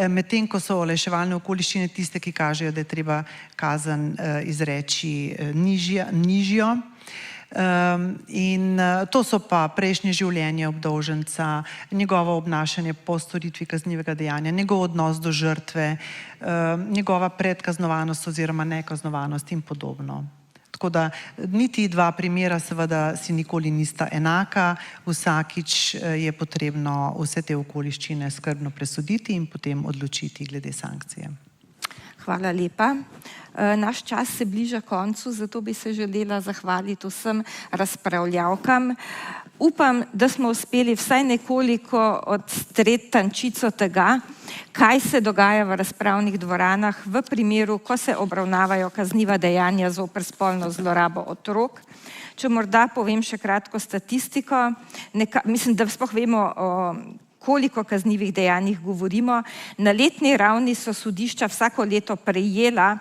medtem ko so olajševalne okoliščine tiste, ki kažejo, da je treba kazen izreči nižjo. In to so pa prejšnje življenje obdolženca, njegovo obnašanje po storitvi kaznivega dejanja, njegov odnos do žrtve, njegova predkaznovanost oziroma nekaznovanost in podobno. Tako da niti dva primera seveda si nikoli nista enaka, vsakič je potrebno vse te okoliščine skrbno presoditi in potem odločiti glede sankcije. Hvala lepa. Naš čas se bliža koncu, zato bi se želela zahvaliti vsem razpravljavkam. Upam, da smo uspeli vsaj nekoliko odstreti tančico tega, kaj se dogaja v razpravnih dvoranah v primeru, ko se obravnavajo kazniva dejanja zoper spolno zlorabo otrok. Če morda povem še kratko statistiko, mislim, da sploh vemo, koliko kaznivih dejanjih govorimo. Na letni ravni so sodišča vsako leto prejela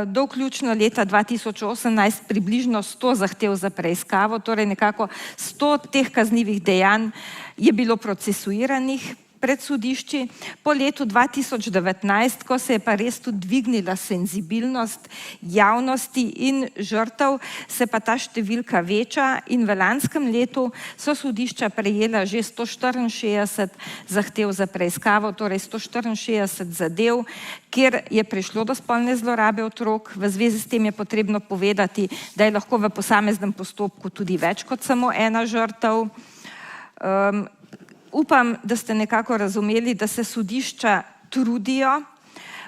do vključno leta 2018 približno 100 zahtev za preiskavo, torej nekako 100 teh kaznivih dejanj je bilo procesuiranih. pred sodišči. Po letu 2019, ko se je pa res tudi dvignila senzibilnost javnosti in žrtev, se pa ta številka veča in v lanskem letu so sodišča prejela že 164 zahtev za preiskavo, torej 164 zadev, kjer je prišlo do spolne zlorabe otrok. V zvezi s tem je potrebno povedati, da je lahko v posameznem postopku tudi več kot samo ena žrtev. Upam, da ste nekako razumeli, da se sodišča trudijo.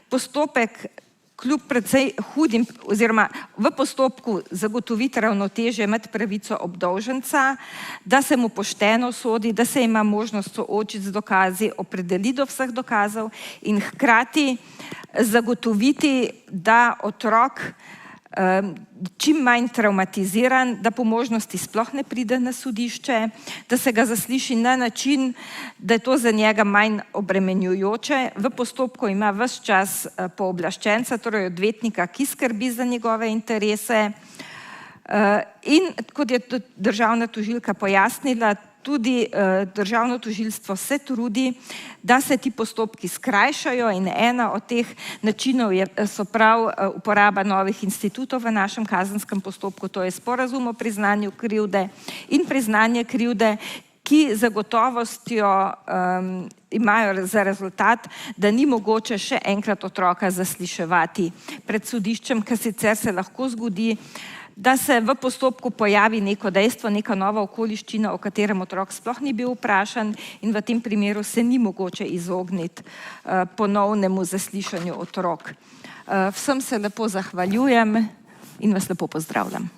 Postopek kljub precej hudim oziroma v postopku zagotoviti ravnotežje med pravico obdolženca, da se mu pošteno sodi, da se ima možnost soočiti z dokazi, opredeliti do vseh dokazov in hkrati zagotoviti, da otrok čim manj traumatiziran, da po možnosti sploh ne pride na sodišče, da se ga zasliši na način, da je to za njega manj obremenjujoče. V postopku ima ves čas pooblaščenca, torej odvetnika, ki skrbi za njegove interese. In kot je državna tožilka pojasnila, tudi državno tožilstvo se trudi, da se ti postopki skrajšajo in ena od teh načinov so prav uporaba novih institutov v našem kazenskem postopku, to je sporazum o priznanju krivde in priznanje krivde, ki z gotovostjo imajo za rezultat, da ni mogoče še enkrat otroka zasliševati pred sodiščem, ker sicer se lahko zgodi, da se v postopku pojavi neko dejstvo, neka nova okoliščina, o katerem otrok sploh ni bil vprašan in v tem primeru se ni mogoče izogniti ponovnemu zaslišanju otrok. Vsem se lepo zahvaljujem in vas lepo pozdravljam.